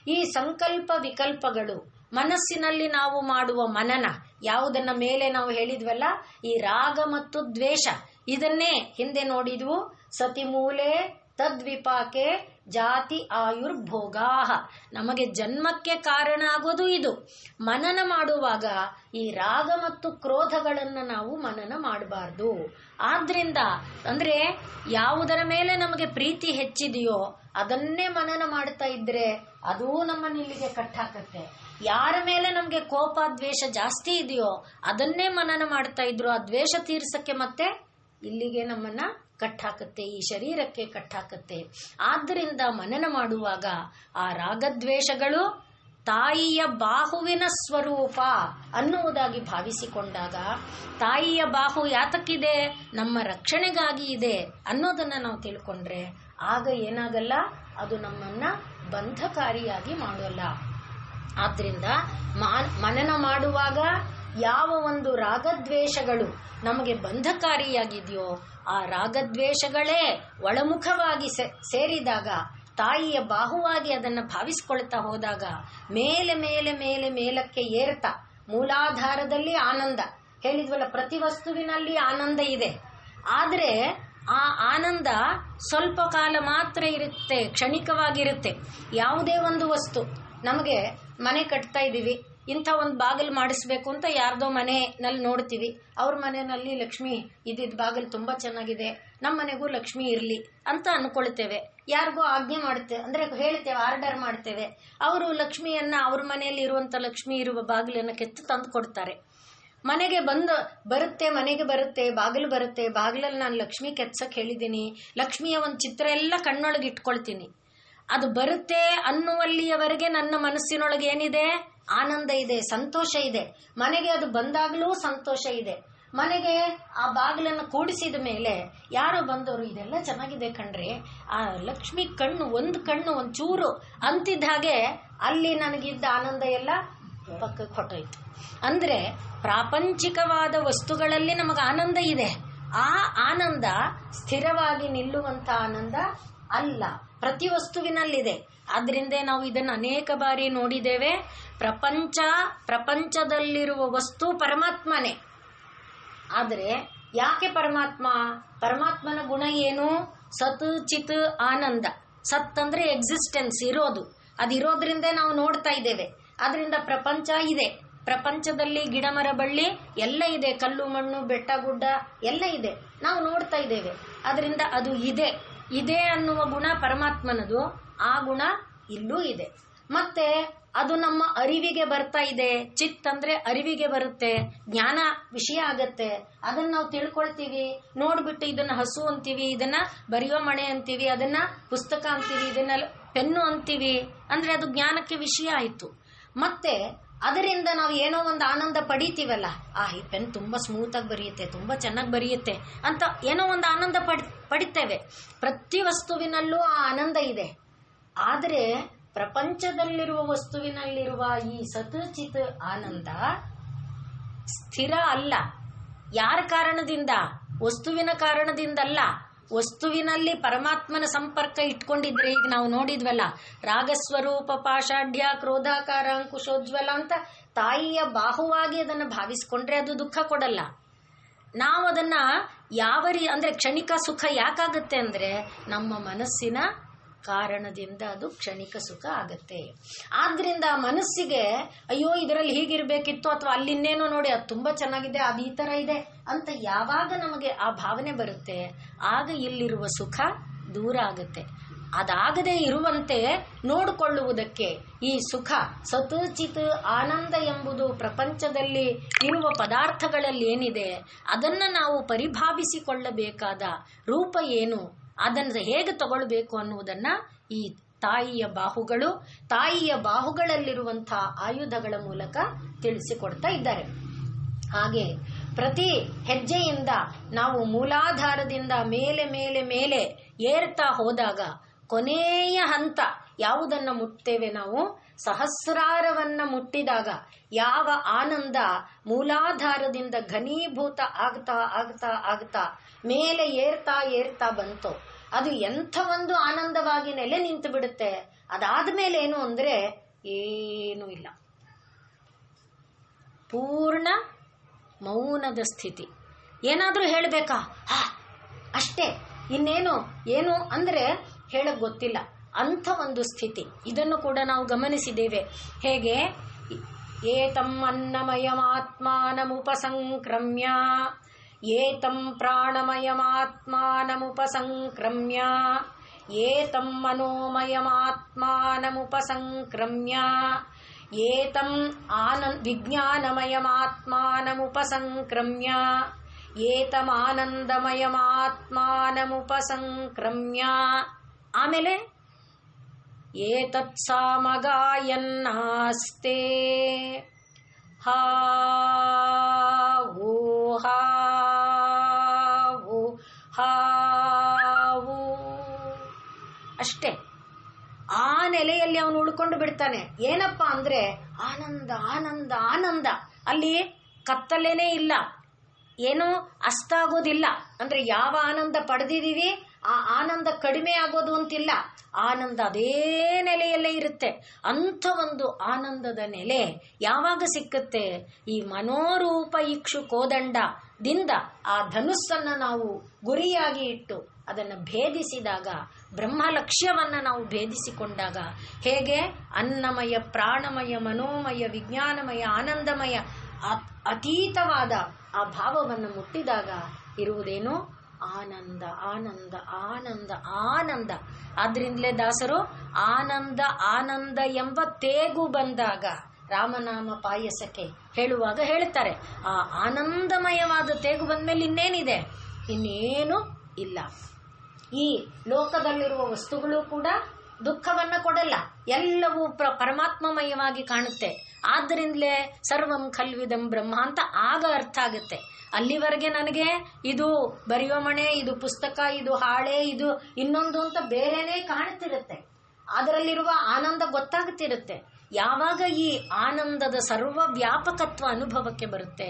ಈ ಸಂಕಲ್ಪ ವಿಕಲ್ಪಗಳು ಮನಸ್ಸಿನಲ್ಲಿ ನಾವು ಮಾಡುವ ಮನನ, ಯಾವುದನ್ನ ಮೇಲೆ ನಾವು ಹೇಳಿದ್ವಲ್ಲ, ಈ ರಾಗ ಮತ್ತು ದ್ವೇಷ, ಇದನ್ನೇ ಹಿಂದೆ ನೋಡಿದ್ವು. ಸತಿಮೂಲೆ ತದ್ವಿಪಾಕೆ ಜಾತಿ ಆಯುರ್ಭೋಗಾಹ. ನಮಗೆ ಜನ್ಮಕ್ಕೆ ಕಾರಣ ಆಗೋದು ಇದು. ಮನನ ಮಾಡುವಾಗ ಈ ರಾಗ ಮತ್ತು ಕ್ರೋಧಗಳನ್ನು ನಾವು ಮನನ ಮಾಡಬಾರ್ದು. ಆದ್ರಿಂದ ಅಂದ್ರೆ ಯಾವುದರ ಮೇಲೆ ನಮಗೆ ಪ್ರೀತಿ ಹೆಚ್ಚಿದೆಯೋ ಅದನ್ನೇ ಮನನ ಮಾಡ್ತಾ ಇದ್ರೆ ಅದೂ ನಮ್ಮನ್ನ ಇಲ್ಲಿಗೆ ಕಟ್ಟಾಕತ್ತೆ. ಯಾರ ಮೇಲೆ ನಮ್ಗೆ ಕೋಪ ದ್ವೇಷ ಜಾಸ್ತಿ ಇದೆಯೋ ಅದನ್ನೇ ಮನನ ಮಾಡ್ತಾ ಇದ್ರು, ಆ ದ್ವೇಷ ತೀರ್ಸಕ್ಕೆ ಮತ್ತೆ ಇಲ್ಲಿಗೆ ನಮ್ಮನ್ನ ಕಟ್ಟಾಕತ್ತೆ, ಈ ಶರೀರಕ್ಕೆ ಕಟ್ಟಾಕತ್ತೆ. ಆದ್ದರಿಂದ ಮನನ ಮಾಡುವಾಗ ಆ ರಾಗದ್ವೇಷಗಳು ತಾಯಿಯ ಬಾಹುವಿನ ಸ್ವರೂಪ ಅನ್ನುವುದಾಗಿ ಭಾವಿಸಿಕೊಂಡಾಗ, ತಾಯಿಯ ಬಾಹು ಯಾತಕ್ಕಿದೆ? ನಮ್ಮ ರಕ್ಷಣೆಗಾಗಿ ಇದೆ ಅನ್ನೋದನ್ನ ನಾವು ತಿಳ್ಕೊಂಡ್ರೆ ಆಗ ಏನಾಗಲ್ಲ, ಅದು ನಮ್ಮನ್ನ ಬಂಧಕಾರಿಯಾಗಿ ಮಾಡೋಲ್ಲ. ಆದ್ರಿಂದ ಮನನ ಮಾಡುವಾಗ ಯಾವ ಒಂದು ರಾಗದ್ವೇಷಗಳು ನಮಗೆ ಬಂಧಕಾರಿಯಾಗಿದೆಯೋ ಆ ರಾಗದ್ವೇಷಗಳೇ ಒಳಮುಖವಾಗಿ ಸೇರಿದಾಗ, ತಾಯಿಯ ಬಾಹುವಾಗಿ ಅದನ್ನು ಭಾವಿಸ್ಕೊಳ್ತಾ ಹೋದಾಗ ಮೇಲೆ ಮೇಲೆ ಮೇಲೆ ಮೇಲಕ್ಕೆ ಏರ್ತಾ, ಮೂಲಾಧಾರದಲ್ಲಿ ಆನಂದ ಹೇಳಿದ್ವಲ್ಲ, ಪ್ರತಿ ವಸ್ತುವಿನಲ್ಲಿ ಆನಂದ ಇದೆ. ಆದರೆ ಆ ಆನಂದ ಸ್ವಲ್ಪ ಕಾಲ ಮಾತ್ರ ಇರುತ್ತೆ, ಕ್ಷಣಿಕವಾಗಿರುತ್ತೆ. ಯಾವುದೇ ಒಂದು ವಸ್ತು, ನಮಗೆ ಮನೆ ಕಟ್ತಾ ಇದ್ದೀವಿ, ಇಂಥ ಒಂದು ಬಾಗಿಲು ಮಾಡಿಸ್ಬೇಕು ಅಂತ ಯಾರ್ದೋ ಮನೆಯಲ್ಲಿ ನೋಡ್ತೀವಿ, ಅವ್ರ ಮನೆಯಲ್ಲಿ ಲಕ್ಷ್ಮಿ ಇದ್ದಿದ್ದ ಬಾಗಿಲು ತುಂಬಾ ಚೆನ್ನಾಗಿದೆ, ನಮ್ಮ ಮನೆಗೂ ಲಕ್ಷ್ಮಿ ಇರಲಿ ಅಂತ ಅನ್ಕೊಳ್ತೇವೆ. ಯಾರಿಗೋ ಆಜ್ಞೆ ಮಾಡ್ತೇವೆ ಅಂದ್ರೆ ಹೇಳ್ತೇವೆ, ಆರ್ಡರ್ ಮಾಡ್ತೇವೆ, ಅವರು ಲಕ್ಷ್ಮಿಯನ್ನ ಅವ್ರ ಮನೆಯಲ್ಲಿ ಇರುವಂತ ಲಕ್ಷ್ಮಿ ಇರುವ ಬಾಗಿಲನ್ನು ಕೆತ್ತು ತಂದು ಕೊಡ್ತಾರೆ. ಮನೆಗೆ ಬರುತ್ತೆ, ಬಾಗಿಲು ಬರುತ್ತೆ, ಬಾಗಿಲಲ್ಲಿ ನಾನು ಲಕ್ಷ್ಮಿ ಕೆತ್ಸಕ್ ಹೇಳಿದ್ದೀನಿ, ಲಕ್ಷ್ಮಿಯ ಒಂದು ಚಿತ್ರ ಎಲ್ಲ ಕಣ್ಣೊಳಗೆ ಇಟ್ಕೊಳ್ತೀನಿ. ಅದು ಬರುತ್ತೆ ಅನ್ನುವಲ್ಲಿಯವರೆಗೆ ನನ್ನ ಮನಸ್ಸಿನೊಳಗೆ ಏನಿದೆ? ಆನಂದ ಇದೆ, ಸಂತೋಷ ಇದೆ. ಮನೆಗೆ ಅದು ಬಂದಾಗಲೂ ಸಂತೋಷ ಇದೆ. ಮನೆಗೆ ಆ ಬಾಗಿಲನ್ನು ಕೂಡಿಸಿದ ಮೇಲೆ ಯಾರೋ ಬಂದವರು, ಇದೆಲ್ಲ ಚೆನ್ನಾಗಿದೆ ಕಣ್ರಿ, ಆ ಲಕ್ಷ್ಮಿ ಒಂದು ಕಣ್ಣು ಒಂಚೂರು ಅಂತಿದ್ದ ಹಾಗೆ ಅಲ್ಲಿ ನನಗಿದ್ದ ಆನಂದ ಎಲ್ಲ ಪಕ್ಕಕ್ಕೆ ಹೊಟ್ಟೋಯ್ತು. ಅಂದ್ರೆ ಪ್ರಾಪಂಚಿಕವಾದ ವಸ್ತುಗಳಲ್ಲಿ ನಮಗೆ ಆನಂದ ಇದೆ. ಆ ಆನಂದ ಸ್ಥಿರವಾಗಿ ನಿಲ್ಲುವಂತ ಆನಂದ ಅಲ್ಲ, ಪ್ರತಿ ವಸ್ತುವಿನಲ್ಲಿದೆ. ಆದ್ರಿಂದ ನಾವು ಇದನ್ನು ಅನೇಕ ಬಾರಿ ನೋಡಿದ್ದೇವೆ. ಪ್ರಪಂಚದಲ್ಲಿರುವ ವಸ್ತು ಪರಮಾತ್ಮನೇ, ಆದರೆ ಯಾಕೆ ಪರಮಾತ್ಮನ ಗುಣ ಏನು? ಸತ್ ಚಿತ್ ಆನಂದ. ಸತ್ ಅಂದ್ರೆ ಎಕ್ಸಿಸ್ಟೆನ್ಸ್, ಇರೋದು. ಅದಿರೋದ್ರಿಂದ ನಾವು ನೋಡ್ತಾ ಇದ್ದೇವೆ. ಅದರಿಂದ ಪ್ರಪಂಚ ಇದೆ. ಪ್ರಪಂಚದಲ್ಲಿ ಗಿಡ ಮರ ಬಳ್ಳಿ ಎಲ್ಲ ಇದೆ, ಕಲ್ಲು ಮಣ್ಣು ಬೆಟ್ಟ ಗುಡ್ಡ ಎಲ್ಲ ಇದೆ, ನಾವು ನೋಡ್ತಾ ಇದ್ದೇವೆ. ಅದರಿಂದ ಅದು ಇದೆ ಅನ್ನುವ ಗುಣ ಪರಮಾತ್ಮನದು. ಆ ಗುಣ ಇಲ್ಲೂ ಇದೆ. ಮತ್ತೆ ಅದು ನಮ್ಮ ಅರಿವಿಗೆ ಬರ್ತಾ ಇದೆ. ಚಿತ್ ಅಂದ್ರೆ ಅರಿವಿಗೆ ಬರುತ್ತೆ, ಜ್ಞಾನ ವಿಷಯ ಆಗತ್ತೆ. ಅದನ್ನ ನಾವು ತಿಳ್ಕೊಳ್ತೀವಿ. ನೋಡ್ಬಿಟ್ಟು ಇದನ್ನ ಹಸು ಅಂತೀವಿ, ಇದನ್ನ ಬರೆಯೋ ಮಣೆ ಅಂತೀವಿ, ಅದನ್ನ ಪುಸ್ತಕ ಅಂತೀವಿ, ಇದನ್ನ ಪೆನ್ನು ಅಂತೀವಿ. ಅಂದ್ರೆ ಅದು ಜ್ಞಾನಕ್ಕೆ ವಿಷಯ ಆಯಿತು. ಮತ್ತೆ ಅದರಿಂದ ನಾವು ಏನೋ ಒಂದು ಆನಂದ ಪಡಿತೀವಲ್ಲ, ಈ ಪೆನ್ ತುಂಬಾ ಸ್ಮೂತ್ ಆಗಿ ಬರೆಯುತ್ತೆ, ತುಂಬಾ ಚೆನ್ನಾಗಿ ಬರೆಯುತ್ತೆ ಅಂತ ಏನೋ ಒಂದು ಆನಂದ ಪಡಿತೇವೆ. ಪ್ರತಿ ವಸ್ತುವಿನಲ್ಲೂ ಆ ಆನಂದ ಇದೆ. ಆದರೆ ಪ್ರಪಂಚದಲ್ಲಿರುವ ವಸ್ತುವಿನಲ್ಲಿರುವ ಈ ಸತ್ಚಿತ್ ಆನಂದ ಸ್ಥಿರ ಅಲ್ಲ. ಯಾರ ಕಾರಣದಿಂದ? ವಸ್ತುವಿನ ಕಾರಣದಿಂದಲ್ಲ. ವಸ್ತುವಿನಲ್ಲಿ ಪರಮಾತ್ಮನ ಸಂಪರ್ಕ ಇಟ್ಕೊಂಡಿದ್ರೆ, ಈಗ ನಾವು ನೋಡಿದ್ವಲ್ಲ, ರಾಗಸ್ವರೂಪ ಪಾಷಾಢ್ಯ ಕ್ರೋಧಾಕಾರ ಅಂಕುಶೋಜ್ವಲ ಅಂತ ತಾಯಿಯ ಬಾಹುವಾಗಿ ಅದನ್ನು ಭಾವಿಸ್ಕೊಂಡ್ರೆ ಅದು ದುಃಖ ಕೊಡಲ್ಲ. ನಾವು ಅದನ್ನ ಅಂದ್ರೆ ಕ್ಷಣಿಕ ಸುಖ ಯಾಕಾಗುತ್ತೆ ಅಂದ್ರೆ ನಮ್ಮ ಮನಸ್ಸಿನ ಕಾರಣದಿಂದ ಅದು ಕ್ಷಣಿಕ ಸುಖ ಆಗತ್ತೆ. ಆದ್ರಿಂದ ಮನಸ್ಸಿಗೆ ಅಯ್ಯೋ ಇದರಲ್ಲಿ ಹೀಗಿರ್ಬೇಕಿತ್ತು, ಅಥವಾ ಅಲ್ಲಿ ಇನ್ನೇನೋ ನೋಡಿ ಅದು ತುಂಬಾ ಚೆನ್ನಾಗಿದೆ, ಅದು ಈ ತರ ಇದೆ ಅಂತ ಯಾವಾಗ ನಮಗೆ ಆ ಭಾವನೆ ಬರುತ್ತೆ, ಆಗ ಇಲ್ಲಿರುವ ಸುಖ ದೂರ ಆಗುತ್ತೆ. ಅದಾಗದೇ ಇರುವಂತೆ ನೋಡಿಕೊಳ್ಳುವುದಕ್ಕೆ ಈ ಸುಖ ಸತ್ ಚಿತ್ ಆನಂದ ಎಂಬುದು ಪ್ರಪಂಚದಲ್ಲಿ ಇರುವ ಪದಾರ್ಥಗಳಲ್ಲಿ ಏನಿದೆ ಅದನ್ನು ನಾವು ಪರಿಭಾವಿಸಿಕೊಳ್ಳಬೇಕಾದ ರೂಪ ಏನು, ಅದನ್ನು ಹೇಗೆ ತಗೊಳ್ಬೇಕು ಅನ್ನುವುದನ್ನ ಈ ತಾಯಿಯ ಬಾಹುಗಳಲ್ಲಿರುವಂತಹ ಆಯುಧಗಳ ಮೂಲಕ ತಿಳಿಸಿಕೊಡ್ತಾ ಇದ್ದಾರೆ. ಹಾಗೆ ಪ್ರತಿ ಹೆಜ್ಜೆಯಿಂದ ನಾವು ಮೂಲಾಧಾರದಿಂದ ಮೇಲೆ ಮೇಲೆ ಮೇಲೆ ಏರ್ತಾ ಹೋದಾಗ ಕೊನೆಯ ಹಂತ ಯಾವುದನ್ನ ಮುಟ್ತೇವೆ ನಾವು? ಸಹಸ್ರಾರವನ್ನ ಮುಟ್ಟಿದಾಗ ಯಾವ ಆನಂದ ಮೂಲಾಧಾರದಿಂದ ಘನೀಭೂತ ಆಗ್ತಾ ಆಗ್ತಾ ಆಗ್ತಾ ಮೇಲೆ ಏರ್ತಾ ಬಂತೋ ಅದು ಎಂಥ ಒಂದು ಆನಂದವಾಗಿ ನೆಲೆ ನಿಂತು ಬಿಡುತ್ತೆ. ಅದಾದ್ಮೇಲೆ ಏನು ಅಂದ್ರೆ ಏನೂ ಇಲ್ಲ, ಪೂರ್ಣ ಮೌನದ ಸ್ಥಿತಿ. ಏನಾದ್ರೂ ಹೇಳಬೇಕಾ? ಅಷ್ಟೇ, ಇನ್ನೇನು ಏನು ಅಂದ್ರೆ ಹೇಳಕ್ ಗೊತ್ತಿಲ್ಲ, ಅಂಥ ಒಂದು ಸ್ಥಿತಿ. ಇದನ್ನು ಕೂಡ ನಾವು ಗಮನಿಸಿದ್ದೇವೆ. ಹೇಗೆ? ಏತಂ ಅನ್ನಮಯಮಾತ್ಮಾನಮುಪಸಂಕ್ರಮ್ಯ ಏತಂ ಪ್ರಾಣಮಯಮಾತ್ಮಾನಮುಪಸಂಕ್ರಮ್ಯ ಏತಂ ಮನೋಮಯಮಾತ್ಮಾನಮುಪಸಂಕ್ರಮ್ಯ ಏತಂ ವಿಜ್ಞಾನಮಯಮಾತ್ಮಾನಮುಪಸಂಕ್ರಮ್ಯ ಏತಮಾನಂದಮಯಮಾತ್ಮಾನಮುಪಸಂಕ್ರಮ್ಯ. ಆಮೇಲೆ ಏತತ್ ಸಾಮಗಾಯನ್ನಾಸ್ತೆ ಹಾವು ಹಾವು ಹಾವು. ಅಷ್ಟೇ, ಆ ನೆಲೆಯಲ್ಲಿ ಅವನು ಉಳ್ಕೊಂಡು ಬಿಡ್ತಾನೆ. ಏನಪ್ಪಾ ಅಂದ್ರೆ ಆನಂದ ಆನಂದ ಆನಂದ. ಅಲ್ಲಿ ಕತ್ತಲೇನೇ ಇಲ್ಲ, ಏನು ಅಷ್ಟಾಗೋದಿಲ್ಲ. ಅಂದ್ರೆ ಯಾವ ಆನಂದ ಪಡೆದಿದ್ದೀವಿ ಆ ಆನಂದ ಕಡಿಮೆ ಆಗೋದು ಅಂತಿಲ್ಲ, ಆನಂದ ಅದೇ ನೆಲೆಯಲ್ಲೇ ಇರುತ್ತೆ. ಅಂಥ ಒಂದು ಆನಂದದ ನೆಲೆ ಯಾವಾಗ ಸಿಕ್ಕುತ್ತೆ? ಈ ಮನೋರೂಪ ಇಕ್ಷು ಕೋದಂಡದಿಂದ ಆ ಧನುಸ್ಸನ್ನು ನಾವು ಗುರಿಯಾಗಿ ಇಟ್ಟು ಅದನ್ನು ಭೇದಿಸಿದಾಗ, ಬ್ರಹ್ಮ ಲಕ್ಷ್ಯವನ್ನ ನಾವು ಭೇದಿಸಿಕೊಂಡಾಗ, ಹೇಗೆ ಅನ್ನಮಯ ಪ್ರಾಣಮಯ ಮನೋಮಯ ವಿಜ್ಞಾನಮಯ ಆನಂದಮಯ ಅತೀತವಾದ ಆ ಭಾವವನ್ನು ಮುಟ್ಟಿದಾಗ ಇರುವುದೇನು? ಆನಂದ ಆನಂದ ಆನಂದ ಆನಂದ. ಆದ್ರಿಂದಲೇ ದಾಸರು ಆನಂದ ಆನಂದ ಎಂಬ ತೇಗು ಬಂದಾಗ ರಾಮನಾಮ ಪಾಯಸಕ್ಕೆ ಹೇಳುವಾಗ ಹೇಳ್ತಾರೆ, ಆ ಆನಂದಮಯವಾದ ತೇಗು ಬಂದ್ಮೇಲೆ ಇನ್ನೇನಿದೆ? ಇನ್ನೇನು ಇಲ್ಲ. ಈ ಲೋಕದಲ್ಲಿರುವ ವಸ್ತುಗಳು ಕೂಡ ದುಃಖವನ್ನ ಕೊಡಲ್ಲ, ಎಲ್ಲವೂ ಪರಮಾತ್ಮಮಯವಾಗಿ ಕಾಣುತ್ತೆ. ಆದ್ದರಿಂದಲೇ ಸರ್ವಂ ಖಲ್ವಿದಂ ಬ್ರಹ್ಮ ಅಂತ ಆಗ ಅರ್ಥ ಆಗುತ್ತೆ. ಅಲ್ಲಿವರೆಗೆ ನನಗೆ ಇದು ಬರೆಯೋ ಮಣೆ, ಇದು ಪುಸ್ತಕ, ಇದು ಹಾಳೆ, ಇದು ಇನ್ನೊಂದು ಅಂತ ಬೇರೆನೇ ಕಾಣುತ್ತಿರುತ್ತೆ. ಅದರಲ್ಲಿರುವ ಆನಂದ ಗೊತ್ತಾಗುತ್ತಿರುತ್ತೆ. ಯಾವಾಗ ಈ ಆನಂದದ ಸರ್ವ ವ್ಯಾಪಕತ್ವ ಅನುಭವಕ್ಕೆ ಬರುತ್ತೆ,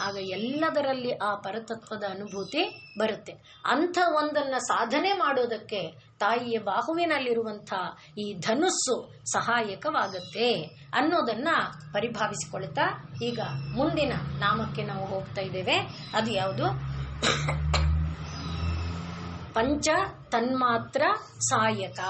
ಆಗ ಎಲ್ಲದರಲ್ಲಿ ಆ ಪರತತ್ವದ ಅನುಭೂತಿ ಬರುತ್ತೆ. ಅಂಥ ಒಂದನ್ನು ಸಾಧನೆ ಮಾಡೋದಕ್ಕೆ ತಾಯಿಯ ಬಾಹುವಿನಲ್ಲಿರುವಂಥ ಈ ಧನುಸ್ಸು ಸಹಾಯಕವಾಗುತ್ತೆ ಅನ್ನೋದನ್ನ ಪರಿಭಾವಿಸಿಕೊಳ್ತಾ ಈಗ ಮುಂದಿನ ನಾಮಕ್ಕೆ ನಾವು ಹೋಗ್ತಾ ಇದ್ದೇವೆ. ಅದು ಯಾವುದು? ಪಂಚ ತನ್ಮಾತ್ರ ಸಾಯಕ.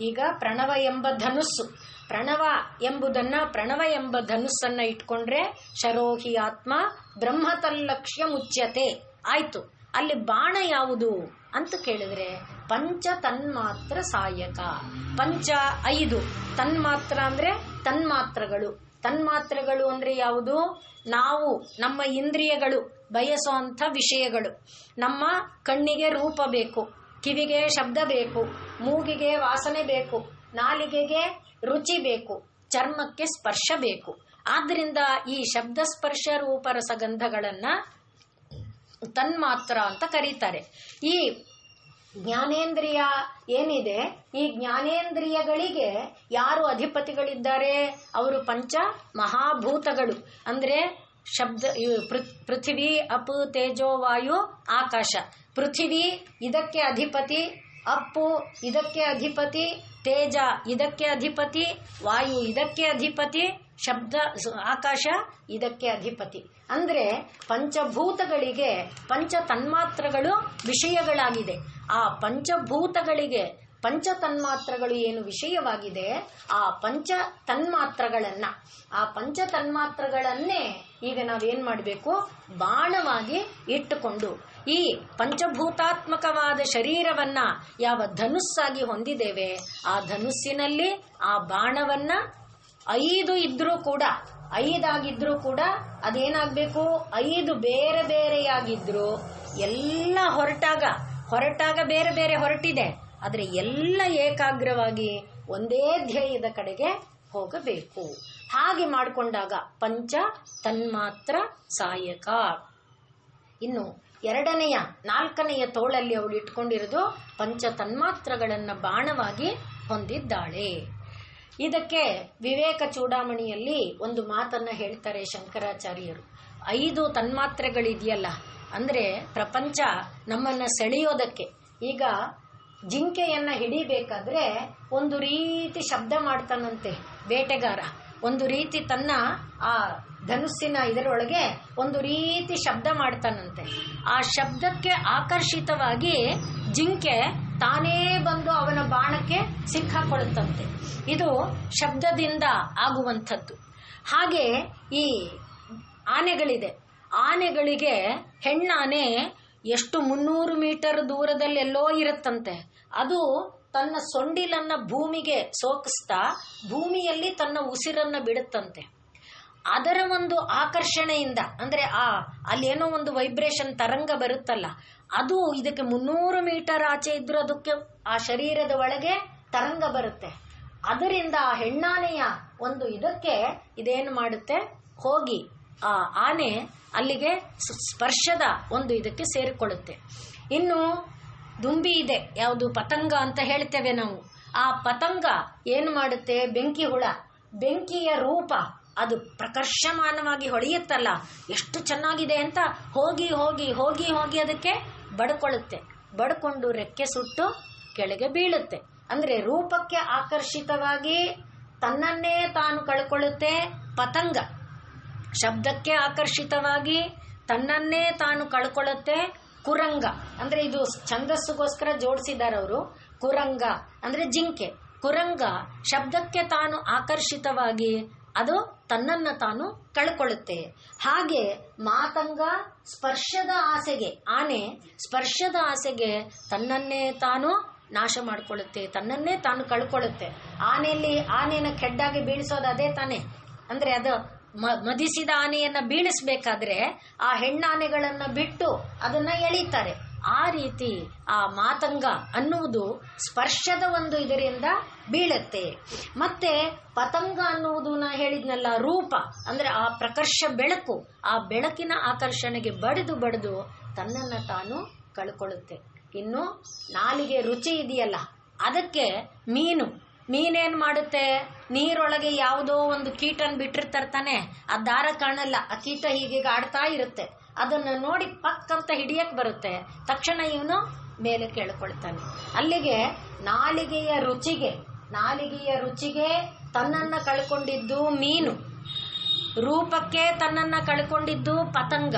ಈಗ ಪ್ರಣವ ಎಂಬ ಧನುಸ್ಸು, ಪ್ರಣವ ಎಂಬ ಧನುಸ್ಸನ್ನ ಇಟ್ಕೊಂಡ್ರೆ ಶರೋಹಿ ಆತ್ಮ ಬ್ರಹ್ಮತಲ್ಲಕ್ಷ್ಯ ಮುಚ್ಯತೆ ಆಯ್ತು. ಅಲ್ಲಿ ಬಾಣ ಯಾವುದು ಅಂತ ಕೇಳಿದ್ರೆ ಪಂಚ ತನ್ಮಾತ್ರ ಸಾಯಕ. ಪಂಚ 5, ತನ್ಮಾತ್ರ ಅಂದ್ರೆ ತನ್ಮಾತ್ರಗಳು. ತನ್ಮಾತ್ರಗಳು ಅಂದ್ರೆ ಯಾವುದು? ನಾವು ನಮ್ಮ ಇಂದ್ರಿಯಗಳು ಬಯಸುವಂಥ ವಿಷಯಗಳು. ನಮ್ಮ ಕಣ್ಣಿಗೆ ರೂಪ ಬೇಕು, ಕಿವಿಗೆ ಶಬ್ದ ಬೇಕು, ಮೂಗಿಗೆ ವಾಸನೆ ಬೇಕು, ನಾಲಿಗೆಗೆ ರುಚಿ ಬೇಕು, ಚರ್ಮಕ್ಕೆ ಸ್ಪರ್ಶ ಬೇಕು. ಆದ್ರಿಂದ ಈ ಶಬ್ದ ಸ್ಪರ್ಶ ರೂಪ ರಸಗಂಧಗಳನ್ನ ತನ್ಮಾತ್ರ ಅಂತ ಕರೀತಾರೆ. ಈ ಜ್ಞಾನೇಂದ್ರಿಯ ಏನಿದೆ, ಈ ಜ್ಞಾನೇಂದ್ರಿಯಗಳಿಗೆ ಯಾರು ಅಧಿಪತಿಗಳಿದ್ದಾರೆ? ಅವರು ಪಂಚ ಮಹಾಭೂತಗಳು. ಅಂದ್ರೆ ಶಬ್ದ, ಪೃಥ್ವಿ, ಅಪ್, ತೇಜೋ, ವಾಯು, ಆಕಾಶ. ಪೃಥ್ವಿ ಇದಕ್ಕೆ ಅಧಿಪತಿ, ಅಪ್ಪು ಇದಕ್ಕೆ ಅಧಿಪತಿ, ತೇಜ ಇದಕ್ಕೆ ಅಧಿಪತಿ, ವಾಯು ಇದಕ್ಕೆ ಅಧಿಪತಿ, ಶಬ್ದ ಆಕಾಶ ಇದಕ್ಕೆ ಅಧಿಪತಿ. ಅಂದ್ರೆ ಪಂಚಭೂತಗಳಿಗೆ ಪಂಚ ತನ್ಮಾತ್ರಗಳು ವಿಷಯಗಳಾಗಿದೆ. ಆ ಪಂಚಭೂತಗಳಿಗೆ ಪಂಚ ತನ್ಮಾತ್ರಗಳು ಏನು ವಿಷಯವಾಗಿದೆ, ಆ ಪಂಚ ತನ್ಮಾತ್ರಗಳನ್ನೇ ಈಗ ನಾವೇನ್ ಮಾಡಬೇಕು? ಬಾಣವಾಗಿ ಇಟ್ಟುಕೊಂಡು ಈ ಪಂಚಭೂತಾತ್ಮಕವಾದ ಶರೀರವನ್ನ ಯಾವ ಧನುಸ್ಸಾಗಿ ಹೊಂದಿದ್ದೇವೆ, ಆ ಧನುಸ್ಸಿನಲ್ಲಿ ಆ ಬಾಣವನ್ನ 5 ಇದ್ರೂ ಕೂಡ, 5 ಆಗಿದ್ರೂ ಕೂಡ ಅದೇನಾಗಬೇಕು? 5 ಬೇರೆ ಬೇರೆಯಾಗಿದ್ರು ಎಲ್ಲ ಹೊರಟಾಗ ಬೇರೆ ಬೇರೆ ಹೊರಟಿದೆ, ಆದರೆ ಎಲ್ಲ ಏಕಾಗ್ರವಾಗಿ ಒಂದೇ ಧ್ಯೇಯದ ಕಡೆಗೆ ಹೋಗಬೇಕು. ಹಾಗೆ ಮಾಡಿಕೊಂಡಾಗ ಪಂಚ ತನ್ಮಾತ್ರ ಸಾಯಕ. ಇನ್ನು 4ನೆಯ ತೋಳಲ್ಲಿ ಅವಳು ಇಟ್ಕೊಂಡಿರೋದು ಪಂಚ ತನ್ಮಾತ್ರಗಳನ್ನ ಬಾಣವಾಗಿ ಹೊಂದಿದ್ದಾಳೆ. ಇದಕ್ಕೆ ವಿವೇಕ ಚೂಡಾಮಣಿಯಲ್ಲಿ ಒಂದು ಮಾತನ್ನ ಹೇಳ್ತಾರೆ ಶಂಕರಾಚಾರ್ಯರು. 5 ತನ್ಮಾತ್ರೆಗಳಿದೆಯಲ್ಲ, ಅಂದ್ರೆ ಪ್ರಪಂಚ ನಮ್ಮನ್ನ ಸೆಳೆಯೋದಕ್ಕೆ. ಈಗ ಜಿಂಕೆಯನ್ನ ಹಿಡಿಬೇಕಾದ್ರೆ ಒಂದು ರೀತಿ ಶಬ್ದ ಮಾಡ್ತಾನಂತೆ ಬೇಟೆಗಾರ, ಒಂದು ರೀತಿ ತನ್ನ ಆ ಧನುಸ್ಸಿನ ಇದರೊಳಗೆ ಒಂದು ರೀತಿ ಶಬ್ದ ಮಾಡ್ತಾನಂತೆ. ಆ ಶಬ್ದಕ್ಕೆ ಆಕರ್ಷಿತವಾಗಿ ಜಿಂಕೆ ತಾನೇ ಬಂದು ಅವನ ಬಾಣಕ್ಕೆ ಸಿಕ್ಕಾಕೊಳ್ಳುತ್ತಂತೆ. ಇದು ಶಬ್ದದಿಂದ ಆಗುವಂಥದ್ದು. ಹಾಗೆ ಈ ಆನೆಗಳಿದೆ, ಆನೆಗಳಿಗೆ ಹೆಣ್ಣಾನೆ ಎಷ್ಟು 300 ಮೀಟರ್ ದೂರದಲ್ಲಿ ಎಲ್ಲೋ ಇರುತ್ತಂತೆ. ಅದು ತನ್ನ ಸೊಂಡಿಲನ್ನ ಭೂಮಿಗೆ ಸೋಕಿಸ್ತಾ ಭೂಮಿಯಲ್ಲಿ ತನ್ನ ಉಸಿರನ್ನ ಬಿಡುತ್ತಂತೆ. ಅದರ ಒಂದು ಆಕರ್ಷಣೆಯಿಂದ, ಅಂದ್ರೆ ಅಲ್ಲೇನೋ ಒಂದು ವೈಬ್ರೇಷನ್ ತರಂಗ ಬರುತ್ತಲ್ಲ, ಅದು ಇದಕ್ಕೆ 300 ಮೀಟರ್ ಆಚೆ ಇದ್ರೂ ಅದಕ್ಕೆ ಆ ಶರೀರದ ಒಳಗೆ ತರಂಗ ಬರುತ್ತೆ. ಅದರಿಂದ ಆ ಹೆಣ್ಣಾನೆಯ ಒಂದು ಇದಕ್ಕೆ ಇದೇನು ಮಾಡುತ್ತೆ, ಹೋಗಿ ಆ ಆನೆ ಅಲ್ಲಿಗೆ ಸ್ಪರ್ಶದ ಒಂದು ಇದಕ್ಕೆ ಸೇರಿಕೊಳ್ಳುತ್ತೆ. ಇನ್ನು ದುಂಬಿ ಇದೆ, ಯಾವುದು ಪತಂಗ ಅಂತ ಹೇಳ್ತೇವೆ ನಾವು. ಆ ಪತಂಗ ಏನು ಮಾಡುತ್ತೆ, ಬೆಂಕಿ ಹುಳ, ಬೆಂಕಿಯ ರೂಪ ಅದು ಪ್ರಕರ್ಷಮಾನವಾಗಿ ಹೊಳೆಯುತ್ತಲ್ಲ, ಎಷ್ಟು ಚೆನ್ನಾಗಿದೆ ಅಂತ ಹೋಗಿ ಹೋಗಿ ಹೋಗಿ ಹೋಗಿ ಅದಕ್ಕೆ ಬಡ್ಕೊಳ್ಳುತ್ತೆ. ಬಡ್ಕೊಂಡು ರೆಕ್ಕೆ ಸುಟ್ಟು ಕೆಳಗೆ ಬೀಳುತ್ತೆ. ಅಂದ್ರೆ ರೂಪಕ್ಕೆ ಆಕರ್ಷಿತವಾಗಿ ತನ್ನನ್ನೇ ತಾನು ಕಳ್ಕೊಳ್ಳುತ್ತೆ ಪತಂಗ. ಶಬ್ದಕ್ಕೆ ಆಕರ್ಷಿತವಾಗಿ ತನ್ನನ್ನೇ ತಾನು ಕಳ್ಕೊಳ್ಳುತ್ತೆ ಕುರಂಗ. ಅಂದ್ರೆ ಇದು ಛಂದಸ್ಸುಗೋಸ್ಕರ ಜೋಡಿಸಿದ್ದಾರೆ ಅವರು. ಕುರಂಗ ಅಂದ್ರೆ ಜಿಂಕೆ. ಕುರಂಗ ಶಬ್ದಕ್ಕೆ ತಾನು ಆಕರ್ಷಿತವಾಗಿ ಅದು ತನ್ನನ್ನ ತಾನು ಕಳ್ಕೊಳ್ಳುತ್ತೆ. ಹಾಗೆ ಮಾತಂಗ ಸ್ಪರ್ಶದ ಆಸೆಗೆ, ಆನೆ ಸ್ಪರ್ಶದ ಆಸೆಗೆ ತನ್ನನ್ನೇ ತಾನು ನಾಶ ಮಾಡಿಕೊಳ್ಳುತ್ತೆ, ತನ್ನನ್ನೇ ತಾನು ಕಳ್ಕೊಳ್ಳುತ್ತೆ. ಆನೆನ ಕೆಡ್ಡಾಗಿ ಬೀಳಿಸೋದು ಅದೇ ತಾನೆ. ಅಂದ್ರೆ ಅದು ಮದಿಸಿದ ಆನೆಯನ್ನ ಬೀಳಿಸ್ಬೇಕಾದ್ರೆ ಆ ಹೆಣ್ಣಾನೆಗಳನ್ನ ಬಿಟ್ಟು ಅದನ್ನ ಎಳೀತಾರೆ. ಆ ರೀತಿ ಆ ಮಾತಂಗ ಅನ್ನುವುದು ಸ್ಪರ್ಶದ ಒಂದು ಇದರಿಂದ ಬೀಳುತ್ತೆ. ಮತ್ತೆ ಪತಂಗ ಅನ್ನುವುದು ನಾ ಹೇಳಿದ್ನಲ್ಲ ರೂಪ, ಅಂದ್ರೆ ಆ ಪ್ರಕರ್ಷ ಬೆಳಕು, ಆ ಬೆಳಕಿನ ಆಕರ್ಷಣೆಗೆ ಬಡಿದು ತನ್ನನ್ನ ತಾನು ಕಳ್ಕೊಳ್ಳುತ್ತೆ. ಇನ್ನು ನಾಲಿಗೆ ರುಚಿ ಇದೆಯಲ್ಲ, ಅದಕ್ಕೆ ಮೀನೇನ್ ಮಾಡುತ್ತೆ, ನೀರೊಳಗೆ ಯಾವುದೋ ಒಂದು ಕೀಟನ್ ಬಿಟ್ಟಿರ್ತಾನೆ, ಆ ದಾರ ಕಾಣಲ್ಲ, ಆ ಕೀಟ ಹೀಗೆ ಆಡ್ತಾ ಇರುತ್ತೆ. ಅದನ್ನ ನೋಡಿ ಪಕ್ಕಂತ ಹಿಡಿಯಕ್ ಬರುತ್ತೆ, ತಕ್ಷಣ ಇವನು ಮೇಲೆ ಕೇಳ್ಕೊಳ್ತಾನೆ. ಅಲ್ಲಿಗೆ ನಾಲಿಗೆಯ ರುಚಿಗೆ ತನ್ನನ್ನ ಕಳ್ಕೊಂಡಿದ್ದು ಮೀನು, ರೂಪಕ್ಕೆ ತನ್ನನ್ನ ಕಳ್ಕೊಂಡಿದ್ದು ಪತಂಗ,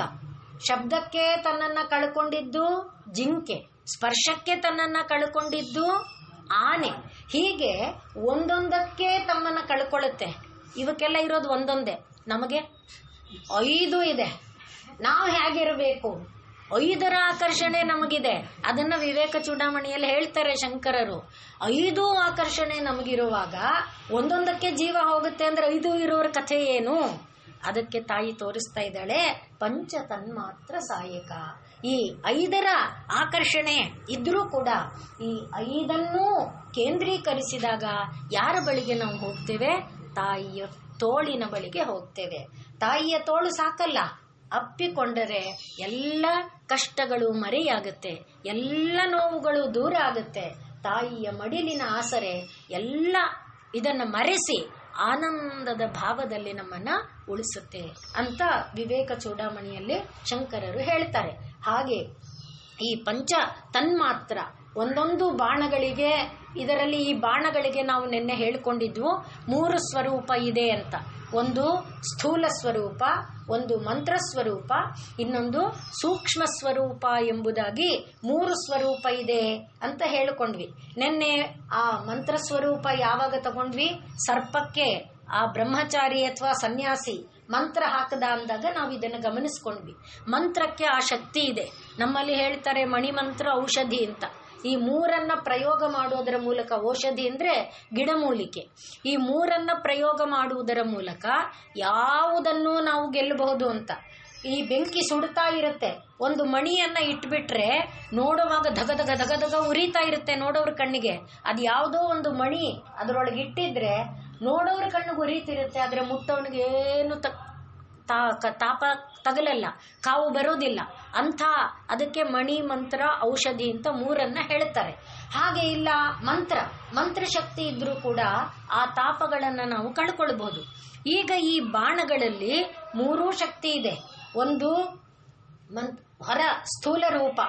ಶಬ್ದಕ್ಕೆ ತನ್ನನ್ನ ಕಳ್ಕೊಂಡಿದ್ದು ಜಿಂಕೆ, ಸ್ಪರ್ಶಕ್ಕೆ ತನ್ನನ್ನ ಕಳ್ಕೊಂಡಿದ್ದು ಆನೆ. ಹೀಗೆ ಒಂದೊಂದಕ್ಕೆ ತಮ್ಮನ್ನ ಕಳ್ಕೊಳ್ಳುತ್ತೆ. ಇವಕ್ಕೆಲ್ಲ ಇರೋದು ಒಂದೊಂದೇ, ನಮಗೆ 5 ಇದೆ. ನಾವು ಹೇಗಿರಬೇಕು? 5ರ ಆಕರ್ಷಣೆ ನಮಗಿದೆ. ಅದನ್ನ ವಿವೇಕ ಚೂಡಾಮಣಿಯಲ್ಲಿ ಹೇಳ್ತಾರೆ ಶಂಕರರು. 5 ಆಕರ್ಷಣೆ ನಮಗಿರುವಾಗ ಒಂದೊಂದಕ್ಕೆ ಜೀವ ಹೋಗುತ್ತೆ ಅಂದ್ರೆ 5 ಇರೋರ ಕಥೆ ಏನು? ಅದಕ್ಕೆ ತಾಯಿ ತೋರಿಸ್ತಾ ಇದ್ದಾಳೆ, ಪಂಚ ತನ್ಮಾತ್ರ ಸಾಯಕ. ಈ 5ರ ಆಕರ್ಷಣೆ ಇದ್ರೂ ಕೂಡ ಈ 5ಅನ್ನೂ ಕೇಂದ್ರೀಕರಿಸಿದಾಗ ಯಾರ ಬಳಿಗೆ ನಾವು ಹೋಗ್ತೇವೆ? ತಾಯಿಯ ತೋಳಿನ ಬಳಿಗೆ ಹೋಗ್ತೇವೆ. ತಾಯಿಯ ತೋಳು ಸಾಕಲ್ಲ, ಅಪ್ಪಿಕೊಂಡರೆ ಎಲ್ಲ ಕಷ್ಟಗಳು ಮರೆಯಾಗುತ್ತೆ, ಎಲ್ಲ ನೋವುಗಳು ದೂರ ಆಗುತ್ತೆ. ತಾಯಿಯ ಮಡಿಲಿನ ಆಸರೆ ಎಲ್ಲ ಇದನ್ನು ಮರೆಸಿ ಆನಂದದ ಭಾವದಲ್ಲಿ ನಮ್ಮನ್ನ ಉಳಿಸುತ್ತೆ ಅಂತ ವಿವೇಕ ಚೂಡಾಮಣಿಯಲ್ಲಿ ಶಂಕರರು ಹೇಳ್ತಾರೆ. ಹಾಗೆ ಈ ಪಂಚ ತನ್ಮಾತ್ರ ಒಂದೊಂದು ಬಾಣಗಳಿಗೆ, ಇದರಲ್ಲಿ ಈ ಬಾಣಗಳಿಗೆ ನಾವು ನಿನ್ನೆ ಹೇಳ್ಕೊಂಡಿದ್ವು 3 ಸ್ವರೂಪ ಇದೆ ಅಂತ. ಒಂದು ಸ್ಥೂಲ ಸ್ವರೂಪ, ಒಂದು ಮಂತ್ರ ಸ್ವರೂಪ, ಇನ್ನೊಂದು ಸೂಕ್ಷ್ಮ ಸ್ವರೂಪ ಎಂಬುದಾಗಿ 3 ಸ್ವರೂಪ ಇದೆ ಅಂತ ಹೇಳಿಕೊಂಡ್ವಿ. ನಿನ್ನೆ ಆ ಮಂತ್ರ ಸ್ವರೂಪ ಯಾವಾಗ ತಗೊಂಡ್ವಿ? ಸರ್ಪಕ್ಕೆ ಆ ಬ್ರಹ್ಮಚಾರಿ ಅಥವಾ ಸನ್ಯಾಸಿ ಮಂತ್ರ ಹಾಕದ ಅಂದಾಗ ನಾವು ಇದನ್ನು ಗಮನಿಸ್ಕೊಂಡ್ವಿ. ಮಂತ್ರಕ್ಕೆ ಆ ಶಕ್ತಿ ಇದೆ. ನಮ್ಮಲ್ಲಿ ಹೇಳ್ತಾರೆ ಮಣಿಮಂತ್ರ ಔಷಧಿ ಅಂತ. ಈ 3 ಪ್ರಯೋಗ ಮಾಡುವುದರ ಮೂಲಕ, ಔಷಧಿ ಅಂದ್ರೆ ಗಿಡಮೂಲಿಕೆ, ಈ 3 ಪ್ರಯೋಗ ಮಾಡುವುದರ ಮೂಲಕ ಯಾವುದನ್ನು ನಾವು ಗೆಲ್ಲಬಹುದು ಅಂತ. ಈ ಬೆಂಕಿ ಸುಡ್ತಾ ಇರುತ್ತೆ, ಒಂದು ಮಣಿಯನ್ನ ಇಟ್ಬಿಟ್ರೆ ನೋಡುವಾಗ ಧಗಧಗ ಉರಿತಾ ಇರುತ್ತೆ ನೋಡೋರ ಕಣ್ಣಿಗೆ. ಅದು ಯಾವುದೋ ಒಂದು ಮಣಿ ಅದರೊಳಗೆ ಇಟ್ಟಿದ್ರೆ ನೋಡೋರ ಕಣ್ಣಿಗೆ ಉರಿತಿರುತ್ತೆ, ಆದ್ರೆ ಮುಟ್ಟವನಿಗೆ ಏನು ತಾಪ ತಗಲಲ್ಲ, ಕಾವು ಬರೋದಿಲ್ಲ ಅಂಥ. ಅದಕ್ಕೆ ಮಣಿ, ಮಂತ್ರ, ಔಷಧಿ ಅಂತ 3 ಹೇಳ್ತಾರೆ. ಹಾಗೆ ಇಲ್ಲ ಮಂತ್ರ ಶಕ್ತಿ ಇದ್ರೂ ಕೂಡ ಆ ತಾಪಗಳನ್ನು ನಾವು ಕಳ್ಕೊಳ್ಬಹುದು. ಈಗ ಈ ಬಾಣಗಳಲ್ಲಿ 3 ಶಕ್ತಿ ಇದೆ. ಒಂದು ಹೊರ ಸ್ಥೂಲ ರೂಪ,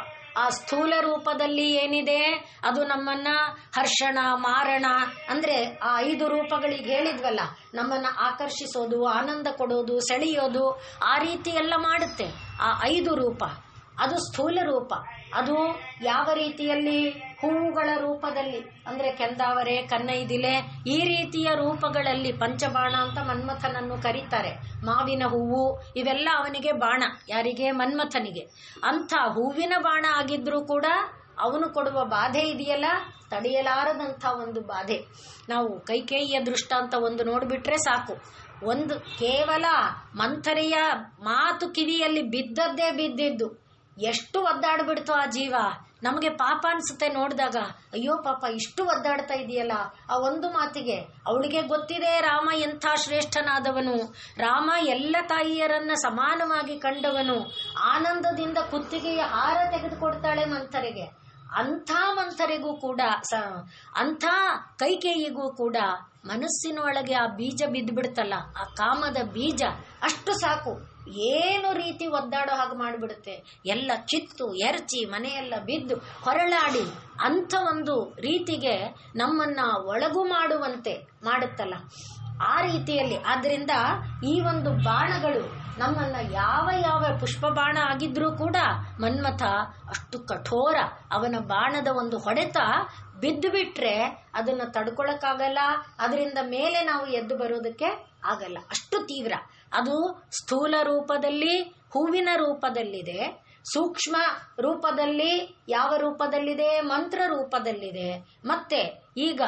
ಆ ಸ್ಥೂಲ ರೂಪದಲ್ಲಿ ಏನಿದೆ ಅದು ನಮ್ಮನ್ನ ಹರ್ಷಣ, ಮಾರಣ ಅಂದ್ರೆ ಆ 5 ರೂಪಗಳಿಗೆ ಹೇಳಿದ್ವಲ್ಲ, ನಮ್ಮನ್ನ ಆಕರ್ಷಿಸೋದು, ಆನಂದ ಕೊಡೋದು, ಸೆಳೆಯೋದು, ಆ ರೀತಿ ಎಲ್ಲ ಮಾಡುತ್ತೆ. ಆ 5 ರೂಪ ಅದು ಸ್ಥೂಲ ರೂಪ. ಅದು ಯಾವ ರೀತಿಯಲ್ಲಿ? ಹೂವುಗಳ ರೂಪದಲ್ಲಿ, ಅಂದ್ರೆ ಕೆಂದಾವರೆ, ಕನ್ನೈದಿಲೆ, ಈ ರೀತಿಯ ರೂಪಗಳಲ್ಲಿ ಪಂಚಬಾಣ ಅಂತ ಮನ್ಮಥನನ್ನು ಕರೀತಾರೆ. ಮಾವಿನ ಹೂವು ಇವೆಲ್ಲ ಅವನಿಗೆ ಬಾಣ. ಯಾರಿಗೆ? ಮನ್ಮಥನಿಗೆ. ಅಂಥ ಹೂವಿನ ಬಾಣ ಆಗಿದ್ರೂ ಕೂಡ ಅವನು ಕೊಡುವ ಬಾಧೆ ಇದೆಯಲ್ಲ, ತಡೆಯಲಾರದಂಥ ಒಂದು ಬಾಧೆ. ನಾವು ಕೈಕೇಯಿಯ ದೃಷ್ಟಾಂತ ಒಂದು ನೋಡ್ಬಿಟ್ರೆ ಸಾಕು. ಒಂದು ಕೇವಲ ಮಂಥರೆಯ ಮಾತು ಕಿವಿಯಲ್ಲಿ ಬಿದ್ದದ್ದೇ ಬಿದ್ದಿದ್ದು ಎಷ್ಟು ಒದ್ದಾಡ್ಬಿಡ್ತು ಆ ಜೀವ. ನಮಗೆ ಪಾಪ ಅನ್ಸುತ್ತೆ ನೋಡಿದಾಗ, ಅಯ್ಯೋ ಪಾಪ ಇಷ್ಟು ಒದ್ದಾಡ್ತಾ ಇದೆಯಲ್ಲ ಆ ಒಂದು ಮಾತಿಗೆ. ಅವಳಿಗೆ ಗೊತ್ತಿದೆ ರಾಮ ಎಂಥ ಶ್ರೇಷ್ಠನಾದವನು, ರಾಮ ಎಲ್ಲ ತಾಯಿಯರನ್ನ ಸಮಾನವಾಗಿ ಕಂಡವನು, ಆನಂದದಿಂದ ಕುತ್ತಿಗೆಯ ಹಾರ ತೆಗೆದುಕೊಡ್ತಾಳೆ ಮಂಥರೆಗೆ. ಅಂಥ ಮಂಥರೆಗೂ ಕೂಡ, ಅಂಥ ಕೈಕೇಯಿಗೂ ಕೂಡ ಮನಸ್ಸಿನೊಳಗೆ ಆ ಬೀಜ ಬಿದ್ದು ಬಿಡುತ್ತಲ್ಲ, ಆ ಕಾಮದ ಬೀಜ, ಅಷ್ಟು ಸಾಕು ಏನು ರೀತಿ ಒದ್ದಾಡೋ ಹಾಗೆ ಮಾಡಿಬಿಡುತ್ತೆ. ಎಲ್ಲ ಕಿತ್ತು ಎರಚಿ ಮನೆಯೆಲ್ಲ ಬಿದ್ದು ಹೊರಳಾಡಿ ಅಂಥ ಒಂದು ರೀತಿಗೆ ನಮ್ಮನ್ನ ಒಳಗು ಮಾಡುವಂತೆ ಮಾಡುತ್ತಲ್ಲ, ಆ ರೀತಿಯಲ್ಲಿ. ಆದ್ರಿಂದ ಈ ಒಂದು ಬಾಣಗಳು ನಮ್ಮನ್ನ ಯಾವ ಪುಷ್ಪ ಬಾಣ ಆಗಿದ್ರೂ ಕೂಡ ಮನ್ಮಥ ಅಷ್ಟು ಕಠೋರ. ಅವನ ಬಾಣದ ಒಂದು ಹೊಡೆತ ಬಿದ್ದು ಬಿಟ್ರೆ ಅದನ್ನ ತಡ್ಕೊಳಕ್ಕಾಗಲ್ಲ, ಅದರಿಂದ ಮೇಲೆ ನಾವು ಎದ್ದು ಬರೋದಕ್ಕೆ ಆಗಲ್ಲ, ಅಷ್ಟು ತೀವ್ರ. ಅದು ಸ್ಥೂಲ ರೂಪದಲ್ಲಿ ಹೂವಿನ ರೂಪದಲ್ಲಿದೆ, ಸೂಕ್ಷ್ಮ ರೂಪದಲ್ಲಿ ಯಾವ ರೂಪದಲ್ಲಿದೆ? ಮಂತ್ರ ರೂಪದಲ್ಲಿದೆ. ಮತ್ತೆ ಈಗ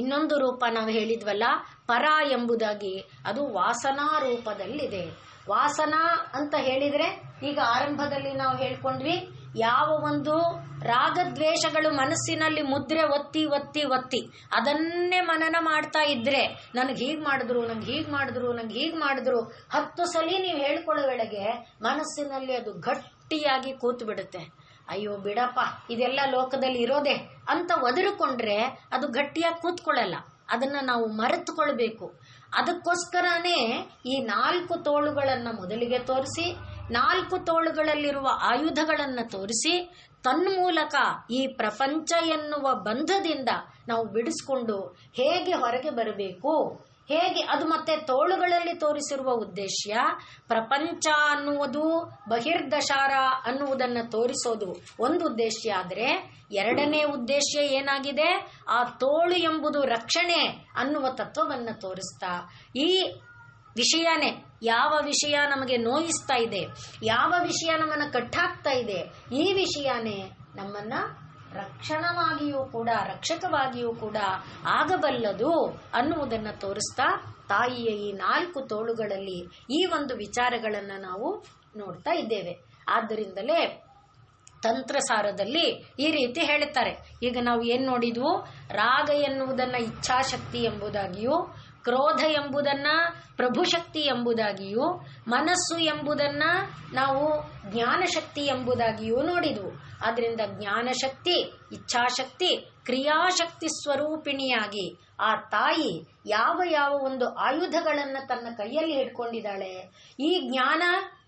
ಇನ್ನೊಂದು ರೂಪ ನಾವು ಹೇಳಿದ್ವಲ್ಲ ಪರ ಎಂಬುದಾಗಿ, ಅದು ವಾಸನಾ ರೂಪದಲ್ಲಿದೆ. ವಾಸನಾ ಅಂತ ಹೇಳಿದ್ರೆ ಈಗ ಆರಂಭದಲ್ಲಿ ನಾವು ಹೇಳ್ಕೊಂಡ್ವಿ, ಯಾವ ಒಂದು ರಾಗದ್ವೇಷಗಳು ಮನಸ್ಸಿನಲ್ಲಿ ಮುದ್ರೆ ಒತ್ತಿ ಒತ್ತಿ ಒತ್ತಿ ಅದನ್ನೇ ಮನನ ಮಾಡ್ತಾ ಇದ್ರೆ, ನನಗೆ ಹೀಗೆ ಮಾಡಿದ್ರು, ನಂಗೆ ಹೀಗೆ ಮಾಡಿದ್ರು, ನಂಗೆ ಹೀಗೆ ಮಾಡಿದ್ರು 10 ಸಲ ನೀವು ಹೇಳ್ಕೊಳ್ಳೋ ವೇಳೆಗೆ ಮನಸ್ಸಿನಲ್ಲಿ ಅದು ಗಟ್ಟಿಯಾಗಿ ಕೂತು ಬಿಡುತ್ತೆ. ಅಯ್ಯೋ ಬಿಡಪ್ಪ ಇದೆಲ್ಲ ಲೋಕದಲ್ಲಿ ಇರೋದೆ ಅಂತ ಒದರಿಕೊಂಡ್ರೆ ಅದು ಗಟ್ಟಿಯಾಗಿ ಕೂತ್ಕೊಳ್ಳಲ್ಲ, ಅದನ್ನ ನಾವು ಮರೆತುಕೊಳ್ಬೇಕು. ಅದಕ್ಕೋಸ್ಕರನೇ ಈ 4 ತೋಳುಗಳನ್ನ ಮೊದಲಿಗೆ ತೋರಿಸಿ 4 ತೋಳುಗಳಲ್ಲಿರುವ ಆಯುಧಗಳನ್ನು ತೋರಿಸಿ ತನ್ಮೂಲಕ ಈ ಪ್ರಪಂಚ ಎನ್ನುವ ಬಂಧದಿಂದ ನಾವು ಬಿಡಿಸ್ಕೊಂಡು ಹೇಗೆ ಹೊರಗೆ ಬರಬೇಕು, ಹೇಗೆ ಅದು ಮತ್ತೆ ತೋಳುಗಳಲ್ಲಿ ತೋರಿಸಿರುವ ಉದ್ದೇಶ ಪ್ರಪಂಚ ಅನ್ನುವುದು ಬಹಿರ್ದಶಾರ ಅನ್ನುವುದನ್ನು ತೋರಿಸೋದು ಒಂದು ಉದ್ದೇಶ. ಆದರೆ ಎರಡನೇ ಉದ್ದೇಶ ಏನಾಗಿದೆ, ಆ ತೋಳು ಎಂಬುದು ರಕ್ಷಣೆ ಅನ್ನುವ ತತ್ವವನ್ನು ತೋರಿಸ್ತಾ ಈ ವಿಷಯನೇ, ಯಾವ ವಿಷಯ ನಮಗೆ ನೋಯಿಸ್ತಾ ಇದೆ, ಯಾವ ವಿಷಯ ನಮ್ಮನ್ನು ಕಟ್ಟಾಕ್ತಾ ಇದೆ, ಈ ವಿಷಯನೇ ನಮ್ಮನ್ನ ರಕ್ಷಣವಾಗಿಯೂ ಕೂಡ ರಕ್ಷಕವಾಗಿಯೂ ಕೂಡ ಆಗಬಲ್ಲದು ಅನ್ನುವುದನ್ನು ತೋರಿಸ್ತಾ ತಾಯಿಯ ಈ 4 ತೋಳುಗಳಲ್ಲಿ ಈ ಒಂದು ವಿಚಾರಗಳನ್ನು ನಾವು ನೋಡ್ತಾ ಇದ್ದೇವೆ. ಆದ್ದರಿಂದಲೇ ತಂತ್ರಸಾರದಲ್ಲಿ ಈ ರೀತಿ ಹೇಳುತ್ತಾರೆ. ಈಗ ನಾವು ಏನ್ ನೋಡಿದ್ವು, ರಾಗ ಎನ್ನುವುದನ್ನ ಇಚ್ಛಾಶಕ್ತಿ ಎಂಬುದಾಗಿಯೂ, ಕ್ರೋಧ ಎಂಬುದನ್ನ ಪ್ರಭುಶಕ್ತಿ ಎಂಬುದಾಗಿಯೂ, ಮನಸ್ಸು ಎಂಬುದನ್ನ ನಾವು ಜ್ಞಾನಶಕ್ತಿ ಎಂಬುದಾಗಿಯೂ ನೋಡಿದ್ವು. ಆದ್ರಿಂದ ಜ್ಞಾನಶಕ್ತಿ, ಇಚ್ಛಾಶಕ್ತಿ, ಕ್ರಿಯಾಶಕ್ತಿ ಸ್ವರೂಪಿಣಿಯಾಗಿ ಆ ತಾಯಿ ಯಾವ ಯಾವ ಒಂದು ಆಯುಧಗಳನ್ನು ತನ್ನ ಕೈಯಲ್ಲಿ ಹಿಡ್ಕೊಂಡಿದ್ದಾಳೆ, ಈ ಜ್ಞಾನ,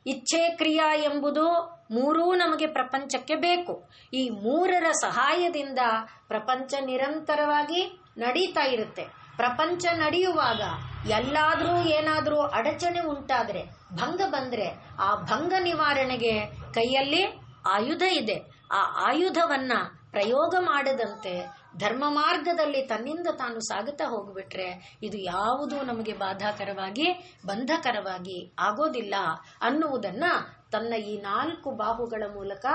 ಇಚ್ಛೆ, ಕ್ರಿಯಾ ಎಂಬುದು ಮೂರೂ ನಮಗೆ ಪ್ರಪಂಚಕ್ಕೆ ಬೇಕು. ಈ ಮೂರರ ಸಹಾಯದಿಂದ ಪ್ರಪಂಚ ನಿರಂತರವಾಗಿ ನಡೀತಾ ಇರುತ್ತೆ. ಪ್ರಪಂಚ ನಡೆಯುವಾಗ ಎಲ್ಲಾದರೂ ಏನಾದರೂ ಅಡಚಣೆ ಉಂಟಾದ್ರೆ, ಭಂಗ ಬಂದ್ರೆ, ಆ ಭಂಗ ನಿವಾರಣೆಗೆ ಕೈಯಲ್ಲಿ ಆಯುಧ ಇದೆ. ಆ ಆಯುಧವನ್ನ ಪ್ರಯೋಗ ಮಾಡದಂತೆ ಧರ್ಮ ಮಾರ್ಗದಲ್ಲಿ ತನ್ನಿಂದ ತಾನು ಸಾಗುತ್ತಾ ಹೋಗ್ಬಿಟ್ರೆ ಇದು ಯಾವುದೂ ನಮಗೆ ಬಾಧಾಕರವಾಗಿ ಬಂಧಕರವಾಗಿ ಆಗೋದಿಲ್ಲ ಅನ್ನುವುದನ್ನ ತನ್ನ ಈ 4 ಬಾಹುಗಳ ಮೂಲಕ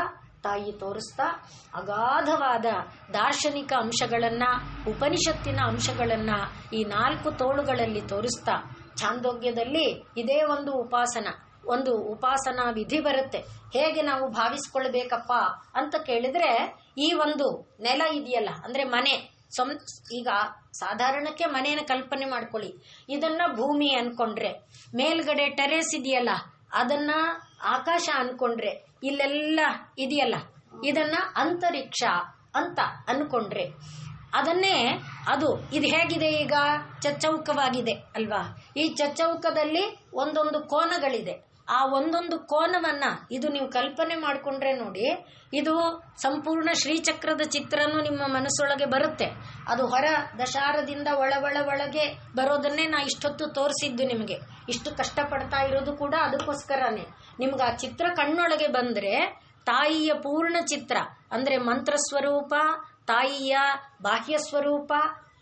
ತಾಯಿ ತೋರಿಸ್ತಾ ಅಗಾಧವಾದ ದಾರ್ಶನಿಕ ಅಂಶಗಳನ್ನ, ಉಪನಿಷತ್ತಿನ ಅಂಶಗಳನ್ನ ಈ 4 ತೋಳುಗಳಲ್ಲಿ ತೋರಿಸ್ತಾ, ಛಾಂದೋಗ್ಯದಲ್ಲಿ ಇದೇ ಒಂದು ಉಪಾಸನಾ ವಿಧಿ ಬರುತ್ತೆ. ಹೇಗೆ ನಾವು ಭಾವಿಸ್ಕೊಳ್ಬೇಕಪ್ಪ ಅಂತ ಕೇಳಿದ್ರೆ, ಈ ಒಂದು ನೆಲ ಇದೆಯಲ್ಲ, ಅಂದ್ರೆ ಮನೆ, ಈಗ ಸಾಧಾರಣಕ್ಕೆ ಮನೆಯನ್ನು ಕಲ್ಪನೆ ಮಾಡ್ಕೊಳ್ಳಿ. ಇದನ್ನ ಭೂಮಿ ಅನ್ಕೊಂಡ್ರೆ, ಮೇಲ್ಗಡೆ ಟೆರೇಸ್ ಇದೆಯಲ್ಲ ಅದನ್ನ ಆಕಾಶ ಅನ್ಕೊಂಡ್ರೆ, ಇಲ್ಲೆಲ್ಲ ಇದೆಯಲ್ಲ ಇದನ್ನ ಅಂತರಿಕ್ಷ ಅಂತ ಅನ್ಕೊಂಡ್ರೆ, ಅದನ್ನೇ ಇದು ಹೇಗಿದೆ, ಈಗ ಚಚ್ಚೌಕವಾಗಿದೆ ಅಲ್ವಾ. ಈ ಚಚ್ಚೌಕದಲ್ಲಿ ಒಂದೊಂದು ಕೋನಗಳಿದೆ. ಆ ಒಂದೊಂದು ಕೋನವನ್ನ ಇದು ನೀವು ಕಲ್ಪನೆ ಮಾಡಿಕೊಂಡ್ರೆ ನೋಡಿ, ಇದು ಸಂಪೂರ್ಣ ಶ್ರೀಚಕ್ರದ ಚಿತ್ರನೂ ನಿಮ್ಮ ಮನಸ್ಸೊಳಗೆ ಬರುತ್ತೆ. ಅದು ಹೊರ ದಶಾರದಿಂದ ಒಳಗೆ ಬರೋದನ್ನೇ ನಾ ಇಷ್ಟೊತ್ತು ತೋರಿಸಿದ್ದು ನಿಮಗೆ. ಇಷ್ಟು ಕಷ್ಟಪಡ್ತಾ ಇರೋದು ಕೂಡ ಅದಕ್ಕೋಸ್ಕರನೇ. ನಿಮ್ಗೆ ಆ ಚಿತ್ರ ಕಣ್ಣೊಳಗೆ ಬಂದ್ರೆ ತಾಯಿಯ ಪೂರ್ಣ ಚಿತ್ರ, ಅಂದ್ರೆ ಮಂತ್ರ ಸ್ವರೂಪ, ತಾಯಿಯ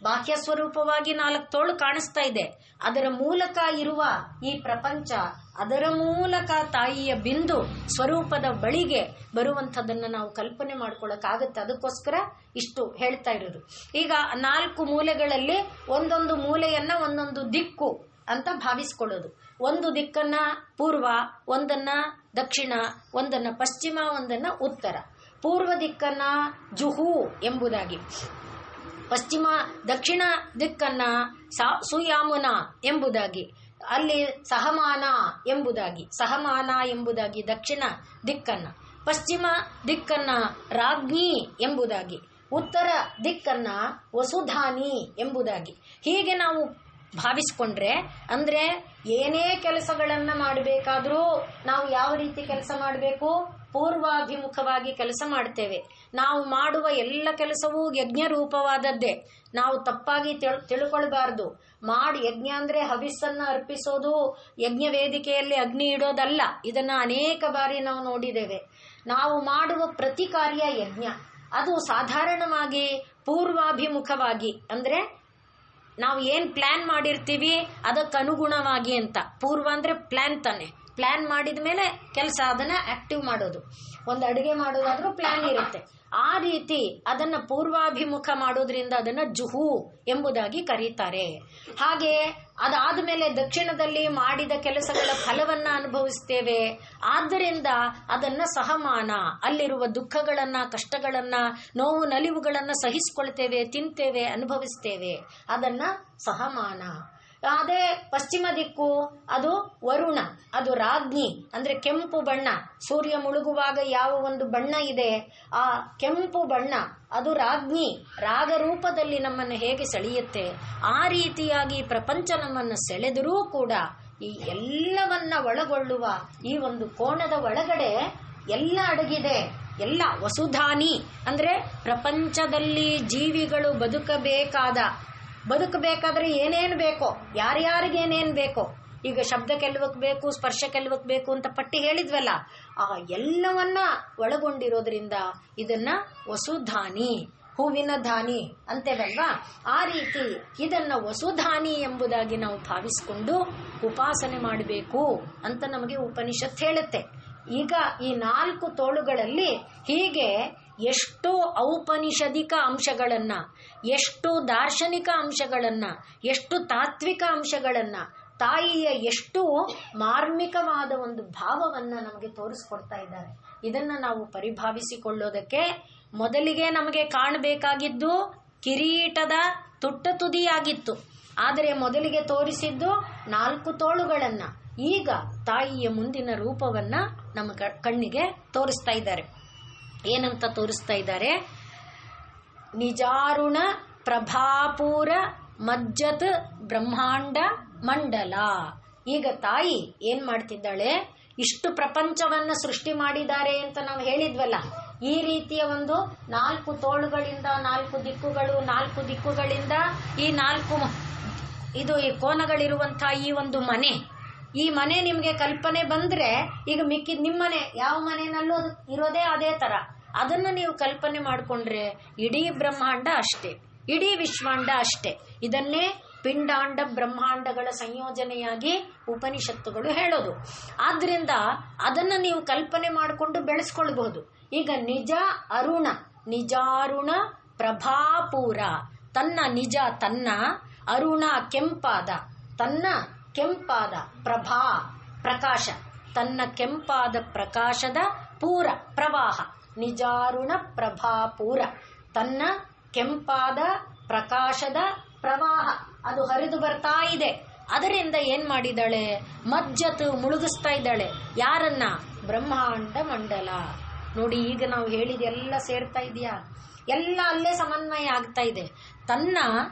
ಬಾಹ್ಯ ಸ್ವರೂಪವಾಗಿ 4 ತೋಳು ಕಾಣಿಸ್ತಾ ಇದೆ. ಅದರ ಮೂಲಕ ಇರುವ ಈ ಪ್ರಪಂಚ, ಅದರ ಮೂಲಕ ತಾಯಿಯ ಬಿಂದು ಸ್ವರೂಪದ ಬಳಿಗೆ ಬರುವಂಥದ್ದನ್ನ ನಾವು ಕಲ್ಪನೆ ಮಾಡ್ಕೊಳ್ಳೋಕ್ಕಾಗತ್ತೆ. ಅದಕ್ಕೋಸ್ಕರ ಇಷ್ಟು ಹೇಳ್ತಾ ಇರೋದು. ಈಗ 4 ಮೂಲೆಗಳಲ್ಲಿ ಒಂದೊಂದು ಮೂಲೆಯನ್ನ ಒಂದೊಂದು ದಿಕ್ಕು ಅಂತ ಭಾವಿಸ್ಕೊಳ್ಳೋದು. ಒಂದು ದಿಕ್ಕನ್ನ ಪೂರ್ವ, ಒಂದನ್ನ ದಕ್ಷಿಣ, ಒಂದನ್ನ ಪಶ್ಚಿಮ, ಒಂದನ್ನ ಉತ್ತರ. ಪೂರ್ವ ದಿಕ್ಕನ್ನ ಜುಹು ಎಂಬುದಾಗಿ, ದಕ್ಷಿಣ ದಿಕ್ಕನ್ನ ಸುಯಾಮುನ ಎಂಬುದಾಗಿ, ಅಲ್ಲಿ ಸಹಮಾನ ಎಂಬುದಾಗಿ ದಕ್ಷಿಣ ದಿಕ್ಕನ್ನ, ಪಶ್ಚಿಮ ದಿಕ್ಕನ್ನ ರಾಜ್ಞಿ ಎಂಬುದಾಗಿ, ಉತ್ತರ ದಿಕ್ಕನ್ನ ವಸುಧಾನಿ ಎಂಬುದಾಗಿ. ಹೀಗೆ ನಾವು ಭಾವಿಸ್ಕೊಂಡ್ರೆ, ಅಂದ್ರೆ ಏನೇ ಕೆಲಸಗಳನ್ನ ಮಾಡಬೇಕಾದ್ರೂ ನಾವು ಯಾವ ರೀತಿ ಕೆಲಸ ಮಾಡಬೇಕು, ಪೂರ್ವಾಭಿಮುಖವಾಗಿ ಕೆಲಸ ಮಾಡ್ತೇವೆ. ನಾವು ಮಾಡುವ ಎಲ್ಲ ಕೆಲಸವೂ ಯಜ್ಞ ರೂಪವಾದದ್ದೇ. ನಾವು ತಪ್ಪಾಗಿ ತಿಳ್ಕೊಳ್ಬಾರ್ದು. ಯಜ್ಞ ಅಂದ್ರೆ ಹವಿಸ್ಸನ್ನ ಅರ್ಪಿಸೋದು, ಯಜ್ಞ ವೇದಿಕೆಯಲ್ಲಿ ಅಗ್ನಿ ಇಡೋದಲ್ಲ. ಇದನ್ನ ಅನೇಕ ಬಾರಿ ನಾವು ನೋಡಿದ್ದೇವೆ. ನಾವು ಮಾಡುವ ಪ್ರತಿ ಕಾರ್ಯ ಯಜ್ಞ. ಅದು ಸಾಧಾರಣವಾಗಿ ಪೂರ್ವಾಭಿಮುಖವಾಗಿ, ಅಂದ್ರೆ ನಾವು ಏನ್ ಪ್ಲಾನ್ ಮಾಡಿರ್ತೀವಿ ಅದಕ್ಕನುಗುಣವಾಗಿ ಅಂತ. ಪೂರ್ವ ಅಂದ್ರೆ ಪ್ಲಾನ್ ತಾನೆ. ಪ್ಲಾನ್ ಮಾಡಿದ ಮೇಲೆ ಕೆಲಸ, ಅದನ್ನ ಆಕ್ಟಿವ್ ಮಾಡೋದು. ಒಂದು ಅಡುಗೆ ಮಾಡೋದಾದ್ರೂ ಪ್ಲಾನ್ ಇರುತ್ತೆ. ಆ ರೀತಿ ಅದನ್ನ ಪೂರ್ವಾಭಿಮುಖ ಮಾಡೋದ್ರಿಂದ ಅದನ್ನ ಜುಹು ಎಂಬುದಾಗಿ ಕರೀತಾರೆ. ಹಾಗೆ ಅದಾದ ಮೇಲೆ ದಕ್ಷಿಣದಲ್ಲಿ ಮಾಡಿದ ಕೆಲಸಗಳ ಫಲವನ್ನ ಅನುಭವಿಸ್ತೇವೆ. ಆದ್ದರಿಂದ ಅದನ್ನ ಸಹಮಾನ, ಅಲ್ಲಿರುವ ದುಃಖಗಳನ್ನ, ಕಷ್ಟಗಳನ್ನ, ನೋವು ನಲಿವುಗಳನ್ನ ಸಹಿಸಿಕೊಳ್ತೇವೆ, ತಿಂತೇವೆ, ಅನುಭವಿಸ್ತೇವೆ. ಅದನ್ನ ಸಹಮಾನ. ಅದೇ ಪಶ್ಚಿಮ ದಿಕ್ಕು, ಅದು ವರುಣ, ಅದು ರಾಜ್ಞಿ, ಅಂದ್ರೆ ಕೆಂಪು ಬಣ್ಣ. ಸೂರ್ಯ ಮುಳುಗುವಾಗ ಯಾವ ಒಂದು ಬಣ್ಣ ಇದೆ, ಆ ಕೆಂಪು ಬಣ್ಣ ಅದು ರಾಜ್ಞಿ. ರಾಗರೂಪದಲ್ಲಿ ನಮ್ಮನ್ನು ಹೇಗೆ ಸೆಳೆಯುತ್ತೆ, ಆ ರೀತಿಯಾಗಿ ಪ್ರಪಂಚ ನಮ್ಮನ್ನು ಸೆಳೆದರೂ ಕೂಡ ಈ ಎಲ್ಲವನ್ನ ಒಳಗೊಳ್ಳುವ ಈ ಒಂದು ಕೋಣದ ಒಳಗಡೆ ಎಲ್ಲ ಅಡಗಿದೆ. ಎಲ್ಲ ವಸುಧಾನಿ ಅಂದ್ರೆ ಪ್ರಪಂಚದಲ್ಲಿ ಜೀವಿಗಳು ಬದುಕಬೇಕಾದ್ರೆ ಏನೇನು ಬೇಕೋ, ಯಾರ್ಯಾರಿಗೆ ಏನೇನು ಬೇಕೋ, ಈಗ ಶಬ್ದ ಕೆಲವಕ್ಕೆ ಬೇಕು, ಸ್ಪರ್ಶ ಕೆಲವಕ್ಕೆ ಬೇಕು ಅಂತ ಪಟ್ಟಿ ಹೇಳಿದ್ವಲ್ಲ, ಆ ಎಲ್ಲವನ್ನ ಒಳಗೊಂಡಿರೋದ್ರಿಂದ ಇದನ್ನ ವಸುಧಾನಿ, ಹೂವಿನ ಧಾನಿ ಅಂತೇವಲ್ವಾ, ಆ ರೀತಿ ಇದನ್ನ ವಸುಧಾನಿ ಎಂಬುದಾಗಿ ನಾವು ಭಾವಿಸಿಕೊಂಡು ಉಪಾಸನೆ ಮಾಡಬೇಕು ಅಂತ ನಮಗೆ ಉಪನಿಷತ್ ಹೇಳುತ್ತೆ. ಈಗ ಈ 4 ತೋಳುಗಳಲ್ಲಿ ಹೀಗೆ ಎಷ್ಟು ಔಪನಿಷದಿಕ ಅಂಶಗಳನ್ನ, ಎಷ್ಟು ದಾರ್ಶನಿಕ ಅಂಶಗಳನ್ನ, ಎಷ್ಟು ತಾತ್ವಿಕ ಅಂಶಗಳನ್ನ, ತಾಯಿಯ ಎಷ್ಟು ಮಾರ್ಮಿಕವಾದ ಒಂದು ಭಾವವನ್ನ ನಮಗೆ ತೋರಿಸ್ಕೊಡ್ತಾ ಇದ್ದಾರೆ. ಇದನ್ನ ನಾವು ಪರಿಭಾವಿಸಿಕೊಳ್ಳೋದಕ್ಕೆ ಮೊದಲಿಗೆ ನಮಗೆ ಕಾಣಬೇಕಾಗಿದ್ದು ಕಿರೀಟದ ತುಟ್ಟ ತುದಿಯಾಗಿತ್ತು. ಆದರೆ ಮೊದಲಿಗೆ ತೋರಿಸಿದ್ದು 4 ತೋಳುಗಳನ್ನ. ಈಗ ತಾಯಿಯ ಮುಂದಿನ ರೂಪವನ್ನ ನಮ್ಮ ಕಣ್ಣಿಗೆ ತೋರಿಸ್ತಾ ಇದ್ದಾರೆ. ಏನಂತ ತೋರಿಸ್ತಾ ಇದ್ದಾರೆ? ನಿಜಾರುಣ ಪ್ರಭಾಪೂರ ಮಜ್ಜತ್ ಬ್ರಹ್ಮಾಂಡ ಮಂಡಲ. ಈಗ ತಾಯಿ ಏನ್ ಮಾಡ್ತಿದ್ದಾಳೆ? ಇಷ್ಟು ಪ್ರಪಂಚವನ್ನ ಸೃಷ್ಟಿ ಮಾಡಿದ್ದಾರೆ ಅಂತ ನಾವು ಹೇಳಿದ್ವಲ್ಲ, ಈ ರೀತಿಯ ಒಂದು 4 ತೋಳುಗಳಿಂದ 4 ದಿಕ್ಕುಗಳು, 4 ದಿಕ್ಕುಗಳಿಂದ ಈ 4 ಈ ಕೋನಗಳಿರುವಂತಹ ಈ ಒಂದು ಮನೆ, ಈ ಮನೆ ನಿಮ್ಗೆ ಕಲ್ಪನೆ ಬಂದ್ರೆ, ಈಗ ಮಿಕ್ಕಿದ ನಿಮ್ಮನೆ ಯಾವ ಮನೆಯಲ್ಲೂ ಇರೋದೇ ಅದೇ ತರ, ಅದನ್ನ ನೀವು ಕಲ್ಪನೆ ಮಾಡಿಕೊಂಡ್ರೆ ಇಡೀ ಬ್ರಹ್ಮಾಂಡ ಅಷ್ಟೇ, ಇಡೀ ವಿಶ್ವಾಂಡ ಅಷ್ಟೇ. ಇದನ್ನೇ ಪಿಂಡಾಂಡ ಬ್ರಹ್ಮಾಂಡಗಳ ಸಂಯೋಜನೆಯಾಗಿ ಉಪನಿಷತ್ತುಗಳು ಹೇಳೋದು. ಆದ್ರಿಂದ ಅದನ್ನ ನೀವು ಕಲ್ಪನೆ ಮಾಡಿಕೊಂಡು ಬೆಳೆಸ್ಕೊಳ್ಬಹುದು. ಈಗ ನಿಜ ಅರುಣ, ನಿಜಾರುಣ ಪ್ರಭಾಪೂರ, ತನ್ನ ನಿಜ ತನ್ನ, ಅರುಣ ಕೆಂಪಾದ, ತನ್ನ ಕೆಂಪಾದ, ಪ್ರಭಾ ಪ್ರಕಾಶ, ತನ್ನ ಕೆಂಪಾದ ಪ್ರಕಾಶದ ಪೂರ ಪ್ರವಾಹ, ನಿಜಾರುಣ ಪ್ರಭಾಪೂರ, ತನ್ನ ಕೆಂಪಾದ ಪ್ರಕಾಶದ ಪ್ರವಾಹ ಅದು ಹರಿದು ಬರ್ತಾ ಇದೆ. ಅದರಿಂದ ಏನ್ ಮಾಡಿದಾಳೆ? ಮಜ್ಜತ್ ಮುಳುಗಿಸ್ತಾ ಇದ್ದಾಳೆ. ಯಾರನ್ನ? ಬ್ರಹ್ಮಾಂಡ ಮಂಡಲ. ನೋಡಿ, ಈಗ ನಾವು ಹೇಳಿದೆಲ್ಲ ಸೇರ್ತಾ ಇದೆಯಾ? ಎಲ್ಲ ಅಲ್ಲೇ ಸಮನ್ವಯ ಆಗ್ತಾ ಇದೆ. ತನ್ನ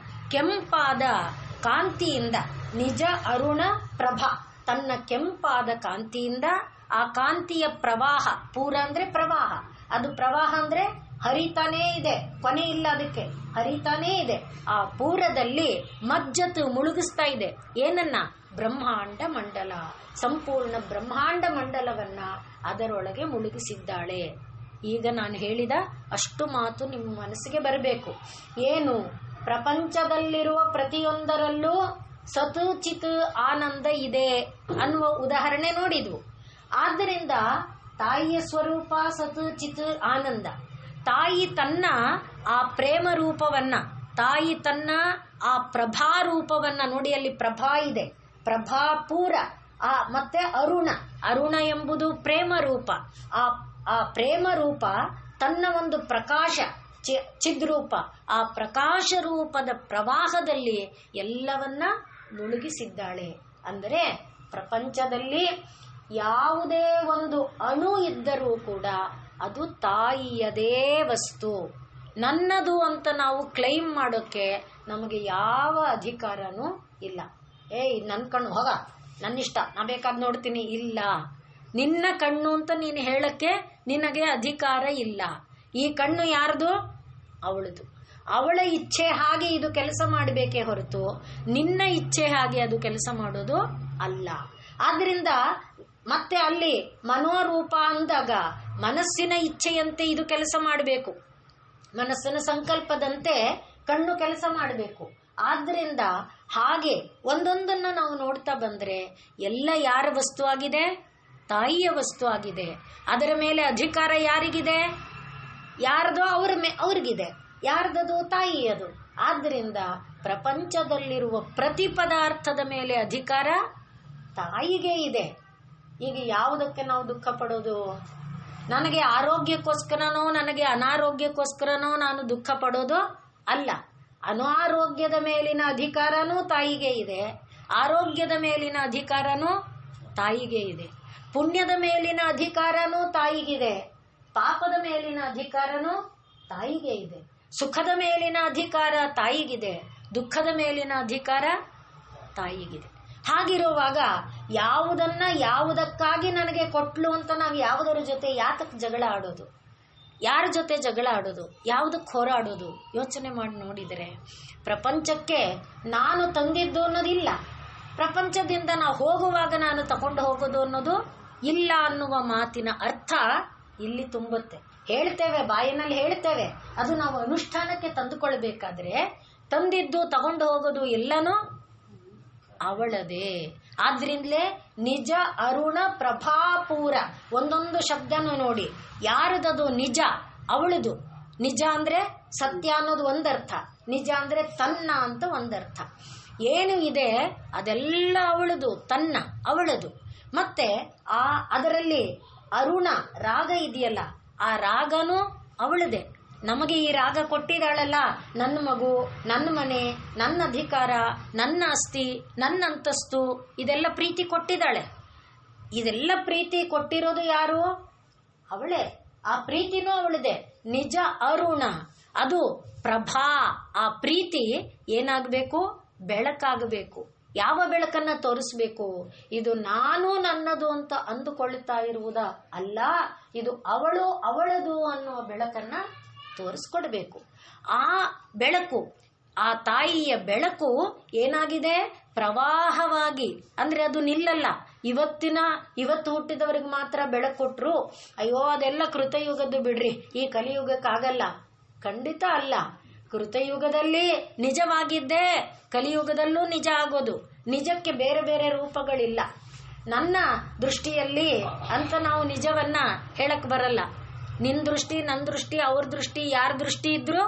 ಕೆಂಪಾದ ಕಾಂತಿಯಿಂದ, ನಿಜ ಅರುಣ ಪ್ರಭಾ, ತನ್ನ ಕೆಂಪಾದ ಕಾಂತಿಯಿಂದ, ಆ ಕಾಂತಿಯ ಪ್ರವಾಹ, ಪೂರ ಅಂದ್ರೆ ಪ್ರವಾಹ, ಅದು ಪ್ರವಾಹ ಅಂದ್ರೆ ಹರಿತಾನೇ ಇದೆ, ಕೊನೆ ಇಲ್ಲ ಅದಕ್ಕೆ, ಹರಿತಾನೇ ಇದೆ. ಆ ಪೂರದಲ್ಲಿ ಮಜ್ಜತ್ ಮುಳುಗಿಸ್ತಾ ಇದೆ. ಏನನ್ನ? ಬ್ರಹ್ಮಾಂಡ ಮಂಡಲ, ಸಂಪೂರ್ಣ ಬ್ರಹ್ಮಾಂಡ ಮಂಡಲವನ್ನ ಅದರೊಳಗೆ ಮುಳುಗಿಸಿದ್ದಾಳೆ. ಈಗ ನಾನು ಹೇಳಿದ ಅಷ್ಟು ಮಾತು ನಿಮ್ಮ ಮನಸ್ಸಿಗೆ ಬರಬೇಕು. ಏನು? ಪ್ರಪಂಚದಲ್ಲಿರುವ ಪ್ರತಿಯೊಂದರಲ್ಲೂ ಸತ್ ಚಿತ್ ಆನಂದ ಇದೆ ಅನ್ನುವ ಉದಾಹರಣೆ ನೋಡಿದ್ವು. ಆದ್ದರಿಂದ ತಾಯಿಯ ಸ್ವರೂಪ ಸತ್ ಚಿತ್ ಆನಂದ. ತಾಯಿ ತನ್ನ ಆ ಪ್ರೇಮ ರೂಪವನ್ನ, ತಾಯಿ ತನ್ನ ಆ ಪ್ರಭಾ ರೂಪವನ್ನ ನೋಡಿ, ಅಲ್ಲಿ ಪ್ರಭಾ ಇದೆ, ಪ್ರಭಾಪೂರ, ಮತ್ತೆ ಅರುಣ, ಅರುಣ ಎಂಬುದು ಪ್ರೇಮ ರೂಪ. ಆ ಪ್ರೇಮ ರೂಪ ತನ್ನ ಒಂದು ಪ್ರಕಾಶ ಚಿದ್ರೂಪ, ಆ ಪ್ರಕಾಶ ರೂಪದ ಪ್ರವಾಹದಲ್ಲಿ ಎಲ್ಲವನ್ನ ಮುಳುಗಿಸಿದ್ದಾಳೆ. ಅಂದರೆ ಪ್ರಪಂಚದಲ್ಲಿ ಯಾವುದೇ ಒಂದು ಅಣು ಇದ್ದರೂ ಕೂಡ ಅದು ತಾಯಿಯದೇ ವಸ್ತು. ನನ್ನದು ಅಂತ ನಾವು ಕ್ಲೈಮ್ ಮಾಡೋಕ್ಕೆ ನಮಗೆ ಯಾವ ಅಧಿಕಾರನೂ ಇಲ್ಲ. ನನ್ನ ಕಣ್ಣು ಹೋಗ, ನನ್ನಿಷ್ಟ, ನಾ ಬೇಕಾದ್ ನೋಡ್ತೀನಿ, ಇಲ್ಲ. ನಿನ್ನ ಕಣ್ಣು ಅಂತ ನೀನು ಹೇಳಕ್ಕೆ ನಿನಗೆ ಅಧಿಕಾರ ಇಲ್ಲ. ಈ ಕಣ್ಣು ಯಾರ್ದು? ಅವಳದು. ಅವಳ ಇಚ್ಛೆ ಹಾಗೆ ಇದು ಕೆಲಸ ಮಾಡಬೇಕೇ ಹೊರತು ನಿನ್ನ ಇಚ್ಛೆ ಹಾಗೆ ಅದು ಕೆಲಸ ಮಾಡೋದು ಅಲ್ಲ. ಆದ್ರಿಂದ ಮತ್ತೆ ಅಲ್ಲಿ ಮನೋರೂಪ ಅಂದಾಗ ಮನಸ್ಸಿನ ಇಚ್ಛೆಯಂತೆ ಇದು ಕೆಲಸ ಮಾಡಬೇಕು, ಮನಸ್ಸಿನ ಸಂಕಲ್ಪದಂತೆ ಕಣ್ಣು ಕೆಲಸ ಮಾಡಬೇಕು. ಆದ್ರಿಂದ ಹಾಗೆ ಒಂದೊಂದನ್ನ ನಾವು ನೋಡ್ತಾ ಬಂದ್ರೆ ಎಲ್ಲ ಯಾರ ವಸ್ತು ಆಗಿದೆ? ತಾಯಿಯ ವಸ್ತು ಆಗಿದೆ. ಅದರ ಮೇಲೆ ಅಧಿಕಾರ ಯಾರಿಗಿದೆ? ಯಾರ್ದೋ ಅವ್ರಿಗಿದೆ. ಯಾರ್ದದು? ತಾಯಿಯದು. ಆದ್ರಿಂದ ಪ್ರಪಂಚದಲ್ಲಿರುವ ಪ್ರತಿ ಪದಾರ್ಥದ ಮೇಲೆ ಅಧಿಕಾರ ತಾಯಿಗೆ ಇದೆ. ಈಗ ಯಾವುದಕ್ಕೆ ನಾವು ದುಃಖ ಪಡೋದು? ನನಗೆ ಆರೋಗ್ಯಕ್ಕೋಸ್ಕರನೋ ನನಗೆ ಅನಾರೋಗ್ಯಕ್ಕೋಸ್ಕರನೋ ನಾನು ದುಃಖ ಪಡೋದು ಅಲ್ಲ. ಅನಾರೋಗ್ಯದ ಮೇಲಿನ ಅಧಿಕಾರನೂ ತಾಯಿಗೆ ಇದೆ, ಆರೋಗ್ಯದ ಮೇಲಿನ ಅಧಿಕಾರನೂ ತಾಯಿಗೆ ಇದೆ, ಪುಣ್ಯದ ಮೇಲಿನ ಅಧಿಕಾರನೂ ತಾಯಿಗಿದೆ, ಪಾಪದ ಮೇಲಿನ ಅಧಿಕಾರನೂ ತಾಯಿಗೆ ಇದೆ, ಸುಖದ ಮೇಲಿನ ಅಧಿಕಾರ ತಾಯಿಗಿದೆ, ದುಃಖದ ಮೇಲಿನ ಅಧಿಕಾರ ತಾಯಿಗಿದೆ. ಹಾಗಿರುವಾಗ ಯಾವುದಕ್ಕಾಗಿ ನನಗೆ ಕೊಟ್ಲು ಅಂತ ನಾವು ಯಾವುದರ ಜೊತೆ ಯಾತಕ್ಕೆ ಜಗಳ ಆಡೋದು, ಯಾರ ಜೊತೆ ಜಗಳ ಆಡೋದು, ಯಾವುದಕ್ಕೆ ಹೋರಾಡೋದು? ಯೋಚನೆ ಮಾಡಿ ನೋಡಿದರೆ ಪ್ರಪಂಚಕ್ಕೆ ನಾನು ತಂದಿದ್ದು ಅನ್ನೋದಿಲ್ಲ, ಪ್ರಪಂಚದಿಂದ ನಾವು ಹೋಗುವಾಗ ನಾನು ತಗೊಂಡು ಹೋಗೋದು ಅನ್ನೋದು ಇಲ್ಲ ಅನ್ನುವ ಮಾತಿನ ಅರ್ಥ ಇಲ್ಲಿ ತುಂಬುತ್ತೆ. ಹೇಳ್ತೇವೆ, ಬಾಯಿನಲ್ಲಿ ಹೇಳ್ತೇವೆ, ಅದು ನಾವು ಅನುಷ್ಠಾನಕ್ಕೆ ತಂದುಕೊಳ್ಬೇಕಾದ್ರೆ ತಂದಿದ್ದು ತಗೊಂಡು ಹೋಗೋದು ಎಲ್ಲನೂ ಅವಳದೇ. ಆದ್ರಿಂದಲೇ ನಿಜ ಅರುಣ ಪ್ರಭಾಪೂರ, ಒಂದೊಂದು ಶಬ್ದನೂ ನೋಡಿ ಯಾರದದು ನಿಜ, ಅವಳದು. ನಿಜ ಅಂದ್ರೆ ಸತ್ಯ ಅನ್ನೋದು ಒಂದರ್ಥ, ನಿಜ ಅಂದ್ರೆ ತನ್ನ ಅಂತ ಒಂದರ್ಥ. ಏನು ಇದೆ ಅದೆಲ್ಲ ಅವಳದು, ತನ್ನ ಅವಳದು. ಮತ್ತೆ ಅದರಲ್ಲಿ ಅರುಣ ರಾಗ ಇದೆಯಲ್ಲ, ಆ ರಾಗನೂ ಅವಳದೆ. ನಮಗೆ ಈ ರಾಗ ಕೊಟ್ಟಿದ್ದಾಳಲ್ಲ, ನನ್ನ ಮಗು, ನನ್ನ ಮನೆ, ನನ್ನ ಅಧಿಕಾರ, ನನ್ನ ಆಸ್ತಿ, ನನ್ನ ಅಂತಸ್ತು, ಇದೆಲ್ಲ ಪ್ರೀತಿ ಕೊಟ್ಟಿದ್ದಾಳೆ. ಇದೆಲ್ಲ ಪ್ರೀತಿ ಕೊಟ್ಟಿರೋದು ಯಾರು? ಅವಳೇ. ಆ ಪ್ರೀತಿನೂ ಅವಳದೆ. ನಿಜ ಅರುಣ, ಅದು ಪ್ರಭಾ. ಆ ಪ್ರೀತಿ ಏನಾಗಬೇಕು? ಬೆಳಕಾಗಬೇಕು. ಯಾವ ಬೆಳಕನ್ನ ತೋರಿಸ್ಬೇಕು? ಇದು ನಾನು ನನ್ನದು ಅಂತ ಅಂದುಕೊಳ್ತಾ ಇರುವುದ ಅಲ್ಲ, ಇದು ಅವಳದು ಅನ್ನುವ ಬೆಳಕನ್ನ ತೋರಿಸ್ಕೊಡ್ಬೇಕು. ಆ ಬೆಳಕು, ಆ ತಾಯಿಯ ಬೆಳಕು ಏನಾಗಿದೆ? ಪ್ರವಾಹವಾಗಿ, ಅಂದ್ರೆ ಅದು ನಿಲ್ಲಲ್ಲ. ಇವತ್ತು ಹುಟ್ಟಿದವರಿಗೆ ಮಾತ್ರ ಬೆಳಕು ಕೊಟ್ರು, ಅಯ್ಯೋ ಅದೆಲ್ಲ ಕೃತಯುಗದ್ದು ಬಿಡ್ರಿ, ಈ ಕಲಿಯುಗಕ್ಕಾಗಲ್ಲ. ಖಂಡಿತ ಅಲ್ಲ. ಕೃತಯುಗದಲ್ಲಿ ನಿಜವಾಗಿದ್ದೇ ಕಲಿಯುಗದಲ್ಲೂ ನಿಜ ಆಗೋದು. ನಿಜಕ್ಕೆ ಬೇರೆ ಬೇರೆ ರೂಪಗಳಿಲ್ಲ. ನನ್ನ ದೃಷ್ಟಿಯಲ್ಲಿ ಅಂತ ನಾವು ನಿಜವನ್ನ ಹೇಳಕ್ ಬರಲ್ಲ. ನಿನ್ ದೃಷ್ಟಿ, ನನ್ನ ದೃಷ್ಟಿ, ಅವ್ರ ದೃಷ್ಟಿ, ಯಾರ ದೃಷ್ಟಿ ಇದ್ರು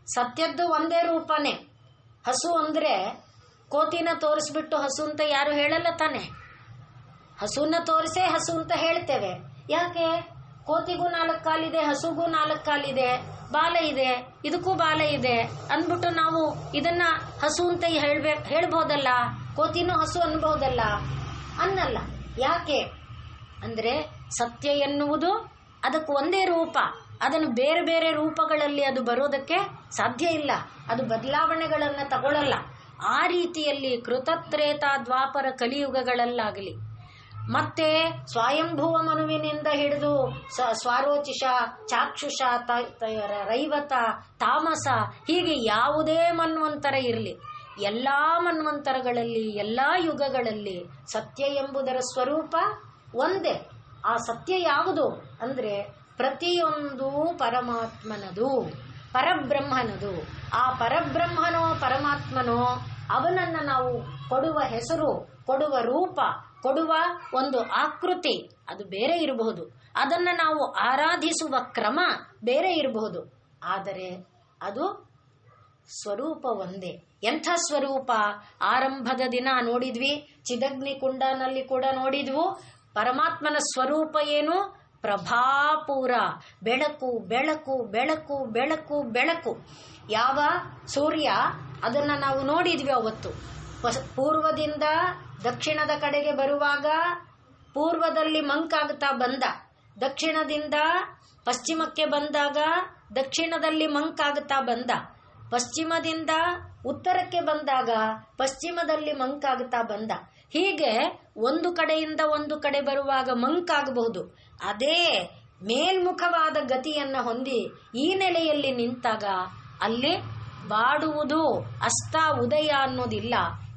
ಸತ್ಯದ್ದು ಒಂದೇ ರೂಪನೇ. ಹಸು ಅಂದ್ರೆ ಕೋತಿನ ತೋರಿಸ್ಬಿಟ್ಟು ಹಸು ಅಂತ ಯಾರು ಹೇಳಲ್ಲ ತಾನೆ. ಹಸುನ ತೋರಿಸೇ ಹಸು ಅಂತ ಹೇಳ್ತೇವೆ. ಯಾಕೆ? ಕೋತಿಗೂ 4 ಕಾಲಿದೆ, ಹಸುಗೂ 4 ಕಾಲಿದೆ, ಬಾಲ ಇದೆ, ಇದಕ್ಕೂ ಬಾಲ ಇದೆ ಅಂದ್ಬಿಟ್ಟು ನಾವು ಇದನ್ನ ಹಸು ಅಂತ ಹೇಳ್ಬೋದಲ್ಲ, ಕೋತಿನೂ ಹಸು ಅನ್ಬಹುದಲ್ಲ? ಅನ್ನಲ್ಲ. ಯಾಕೆ ಅಂದ್ರೆ ಸತ್ಯ ಎನ್ನುವುದು ಅದಕ್ಕೆ ಒಂದೇ ರೂಪ. ಅದನ್ನು ಬೇರೆ ಬೇರೆ ರೂಪಗಳಲ್ಲಿ ಅದು ಬರೋದಕ್ಕೆ ಸಾಧ್ಯ ಇಲ್ಲ. ಅದು ಬದಲಾವಣೆಗಳನ್ನು ತಗೊಳ್ಳಲ್ಲ. ಆ ರೀತಿಯಲ್ಲಿ ಕೃತತ್ರೇತ ದ್ವಾಪರ ಕಲಿಯುಗಗಳಲ್ಲಾಗಲಿ, ಮತ್ತೆ ಸ್ವಯಂಭುವ ಮನುವಿನಿಂದ ಹಿಡಿದು ಸ್ವಾರೋಚಿಷ, ಚಾಕ್ಷುಷ, ರೈವತ, ತಾಮಸ, ಹೀಗೆ ಯಾವುದೇ ಮನ್ವಂತರ ಇರಲಿ, ಎಲ್ಲಾ ಮನ್ವಂತರಗಳಲ್ಲಿ, ಎಲ್ಲಾ ಯುಗಗಳಲ್ಲಿ ಸತ್ಯ ಎಂಬುದರ ಸ್ವರೂಪ ಒಂದೇ. ಆ ಸತ್ಯ ಯಾವುದು ಅಂದ್ರೆ ಪ್ರತಿಯೊಂದು ಪರಮಾತ್ಮನದು, ಪರಬ್ರಹ್ಮನದು. ಆ ಪರಬ್ರಹ್ಮನೋ ಪರಮಾತ್ಮನೋ ಅವನನ್ನ ನಾವು ಕೊಡುವ ಹೆಸರು, ಕೊಡುವ ರೂಪ, ಕೊಡುವ ಒಂದು ಆಕೃತಿ ಅದು ಬೇರೆ ಇರಬಹುದು. ಅದನ್ನ ನಾವು ಆರಾಧಿಸುವ ಕ್ರಮ ಬೇರೆ ಇರಬಹುದು. ಆದರೆ ಅದು ಸ್ವರೂಪ ಒಂದೇ. ಎಂಥ ಸ್ವರೂಪ? ಆರಂಭದ ದಿನ ನೋಡಿದ್ವಿ, ಚಿದಗ್ನಿ ಕುಂಡನಲ್ಲಿ ಕೂಡ ನೋಡಿದ್ವು. ಪರಮಾತ್ಮನ ಸ್ವರೂಪ ಏನು? ಪ್ರಭಾಪೂರ, ಬೆಳಕು, ಬೆಳಕು, ಬೆಳಕು, ಬೆಳಕು, ಬೆಳಕು. ಯಾವ ಸೂರ್ಯ ಅದನ್ನ ನಾವು ನೋಡಿದ್ವಿ ಅವತ್ತು. ಪೂರ್ವದಿಂದ ದಕ್ಷಿಣದ ಕಡೆಗೆ ಬರುವಾಗ ಪೂರ್ವದಲ್ಲಿ ಮಂಕಾಗ್ತಾ ಬಂದ, ದಕ್ಷಿಣದಿಂದ ಪಶ್ಚಿಮಕ್ಕೆ ಬಂದಾಗ ದಕ್ಷಿಣದಲ್ಲಿ ಮಂಕಾಗ್ತಾ ಬಂದ, ಪಶ್ಚಿಮದಿಂದ ಉತ್ತರಕ್ಕೆ ಬಂದಾಗ ಪಶ್ಚಿಮದಲ್ಲಿ ಮಂಕಾಗ್ತಾ ಬಂದ. ಹೀಗೆ ಒಂದು ಕಡೆಯಿಂದ ಒಂದು ಕಡೆ ಬರುವಾಗ ಮಂಕಾಗಬಹುದು. ಅದೇ ಮೇಲ್ಮುಖವಾದ ಗತಿಯನ್ನ ಹೊಂದಿ ಈ ನೆಲೆಯಲ್ಲಿ ನಿಂತಾಗ ಅಲ್ಲಿ ಬಾಡುವುದು, ಅಸ್ತ ಉದಯ ಅನ್ನೋದಿಲ್ಲ,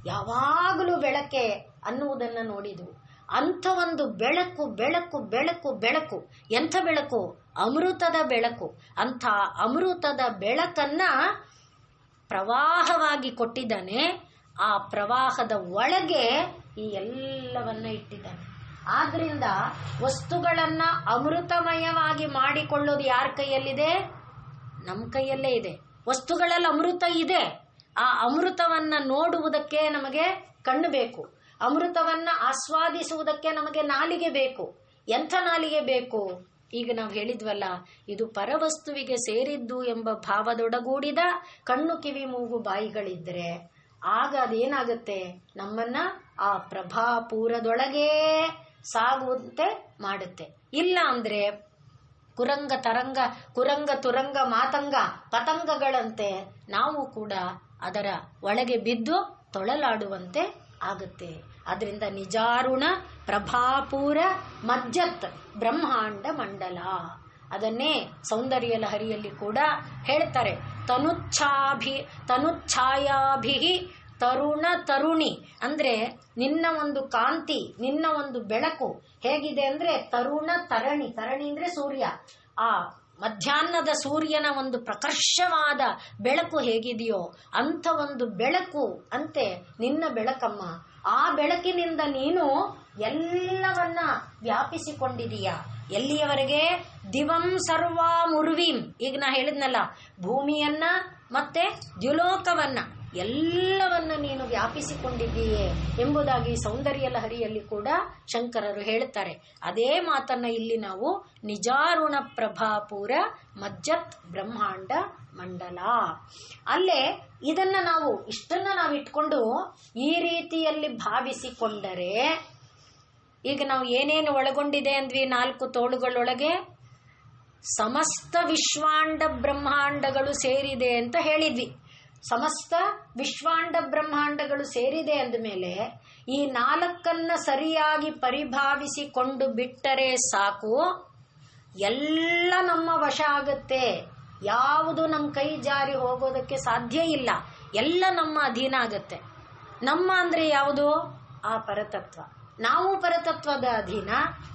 ಯಾವಾಗಲೂ ಬೆಳಕೆ ಅನ್ನುವುದನ್ನ ನೋಡಿದ್ವು. ಅಂಥ ಒಂದು ಬೆಳಕು, ಬೆಳಕು, ಬೆಳಕು, ಬೆಳಕು. ಎಂಥ ಬೆಳಕು? ಅಮೃತದ ಬೆಳಕು. ಅಂಥ ಅಮೃತದ ಬೆಳಕನ್ನ ಪ್ರವಾಹವಾಗಿ ಕೊಟ್ಟಿದ್ದಾನೆ. ಆ ಪ್ರವಾಹದ ಒಳಗೆ ಈ ಎಲ್ಲವನ್ನ ಇಟ್ಟಿದ್ದಾನೆ. ಆದ್ರಿಂದ ವಸ್ತುಗಳನ್ನ ಅಮೃತಮಯವಾಗಿ ಮಾಡಿಕೊಳ್ಳೋದು ಯಾರ ಕೈಯಲ್ಲಿದೆ? ನಮ್ಮ ಕೈಯಲ್ಲೇ ಇದೆ. ವಸ್ತುಗಳಲ್ಲಿ ಅಮೃತ ಇದೆ. ಆ ಅಮೃತವನ್ನ ನೋಡುವುದಕ್ಕೆ ನಮಗೆ ಕಣ್ಣು ಬೇಕು. ಅಮೃತವನ್ನ ಆಸ್ವಾದಿಸುವುದಕ್ಕೆ ನಮಗೆ ನಾಲಿಗೆ ಬೇಕು. ಎಂಥ ನಾಲಿಗೆ ಬೇಕು? ಈಗ ನಾವು ಹೇಳಿದ್ವಲ್ಲ, ಇದು ಪರವಸ್ತುವಿಗೆ ಸೇರಿದ್ದು ಎಂಬ ಭಾವದೊಡಗೂಡಿದ ಕಣ್ಣು, ಕಿವಿ, ಮೂಗು, ಬಾಯಿಗಳಿದ್ರೆ ಆಗ ಅದೇನಾಗುತ್ತೆ? ನಮ್ಮನ್ನ ಆ ಪ್ರಭಾಪೂರದೊಳಗೇ ಸಾಗುವಂತೆ ಮಾಡುತ್ತೆ. ಇಲ್ಲ ಅಂದ್ರೆ ಕುರಂಗ ತರಂಗ, ಕುರಂಗ ತುರಂಗ ಮಾತಂಗ ಪತಂಗಗಳಂತೆ ನಾವು ಕೂಡ ಅದರ ಒಳಗೆ ಬಿದ್ದು ತೊಳಲಾಡುವಂತೆ ಆಗುತ್ತೆ. ಅದರಿಂದ ನಿಜಾರುಣ ಪ್ರಭಾಪೂರ ಮಜ್ಜತ್ ಬ್ರಹ್ಮಾಂಡ ಮಂಡಲ. ಅದನ್ನೇ ಸೌಂದರ್ಯ ಲಹರಿಯಲ್ಲಿ ಕೂಡ ಹೇಳ್ತಾರೆ. ತನುಚ್ಛಾಯಾಭಿ ತರುಣ ತರುಣಿ ಅಂದ್ರೆ ನಿನ್ನ ಒಂದು ಕಾಂತಿ, ನಿನ್ನ ಒಂದು ಬೆಳಕು ಹೇಗಿದೆ ಅಂದ್ರೆ ತರುಣ ತರಣಿ. ತರಣಿ ಅಂದ್ರೆ ಸೂರ್ಯ. ಆ ಮಧ್ಯಾಹ್ನದ ಸೂರ್ಯನ ಒಂದು ಪ್ರಕರ್ಷವಾದ ಬೆಳಕು ಹೇಗಿದೆಯೋ ಅಂಥ ಒಂದು ಬೆಳಕು ಅಂತೆ ನಿನ್ನ ಬೆಳಕಮ್ಮ. ಆ ಬೆಳಕಿನಿಂದ ನೀನು ಎಲ್ಲವನ್ನ ವ್ಯಾಪಿಸಿಕೊಂಡಿದೀಯ. ಎಲ್ಲಿಯವರೆಗೆ? ದಿವಂ ಸರ್ವಾ ಮುರ್ವೀಂ. ಈಗ ನಾ ಹೇಳಿದ್ನಲ್ಲ, ಭೂಮಿಯನ್ನ ಮತ್ತೆ ದ್ಯುಲೋಕವನ್ನ ಎಲ್ಲವನ್ನ ನೀನು ವ್ಯಾಪಿಸಿಕೊಂಡಿದ್ದೀಯೆ ಎಂಬುದಾಗಿ ಸೌಂದರ್ಯ ಲಹರಿಯಲ್ಲಿ ಕೂಡ ಶಂಕರರು ಹೇಳುತ್ತಾರೆ. ಅದೇ ಮಾತನ್ನ ಇಲ್ಲಿ ನಾವು ನಿಜಾರುಣ ಪ್ರಭಾಪೂರ ಮಜ್ಜತ್ ಬ್ರಹ್ಮಾಂಡ ಮಂಡಲ. ಅಲ್ಲೇ ಇದನ್ನ ನಾವು ಇಷ್ಟನ್ನ ನಾವು ಇಟ್ಕೊಂಡು ಈ ರೀತಿಯಲ್ಲಿ ಭಾವಿಸಿಕೊಂಡರೆ, ಈಗ ನಾವು ಏನೇನು ಒಳಗೊಂಡಿದೆ ಅಂದ್ವಿ? 4 ತೋಳುಗಳೊಳಗೆ ಸಮಸ್ತ ವಿಶ್ವಾಂಡ ಬ್ರಹ್ಮಾಂಡಗಳು ಸೇರಿದೆ ಅಂತ ಹೇಳಿದ್ವಿ. ಸಮಸ್ತ ವಿಶ್ವಾಂಡ ಬ್ರಹ್ಮಾಂಡಗಳು ಸೇರಿದೆ ಅಂದಮೇಲೆ ಈ 4 ಸರಿಯಾಗಿ ಪರಿಭಾವಿಸಿಕೊಂಡು ಬಿಟ್ಟರೆ ಸಾಕು, ಎಲ್ಲ ನಮ್ಮ ವಶ ಆಗುತ್ತೆ. ಯಾವುದು ನಮ್ಮ ಕೈ ಜಾರಿ ಹೋಗೋದಕ್ಕೆ ಸಾಧ್ಯ ಇಲ್ಲ. ಎಲ್ಲ ನಮ್ಮ ಅಧೀನ ಆಗತ್ತೆ. ನಮ್ಮ ಅಂದ್ರೆ ಯಾವುದು? ಆ ಪರತತ್ವ. ನಾವು ಪರತತ್ವದ ಅಧೀನ,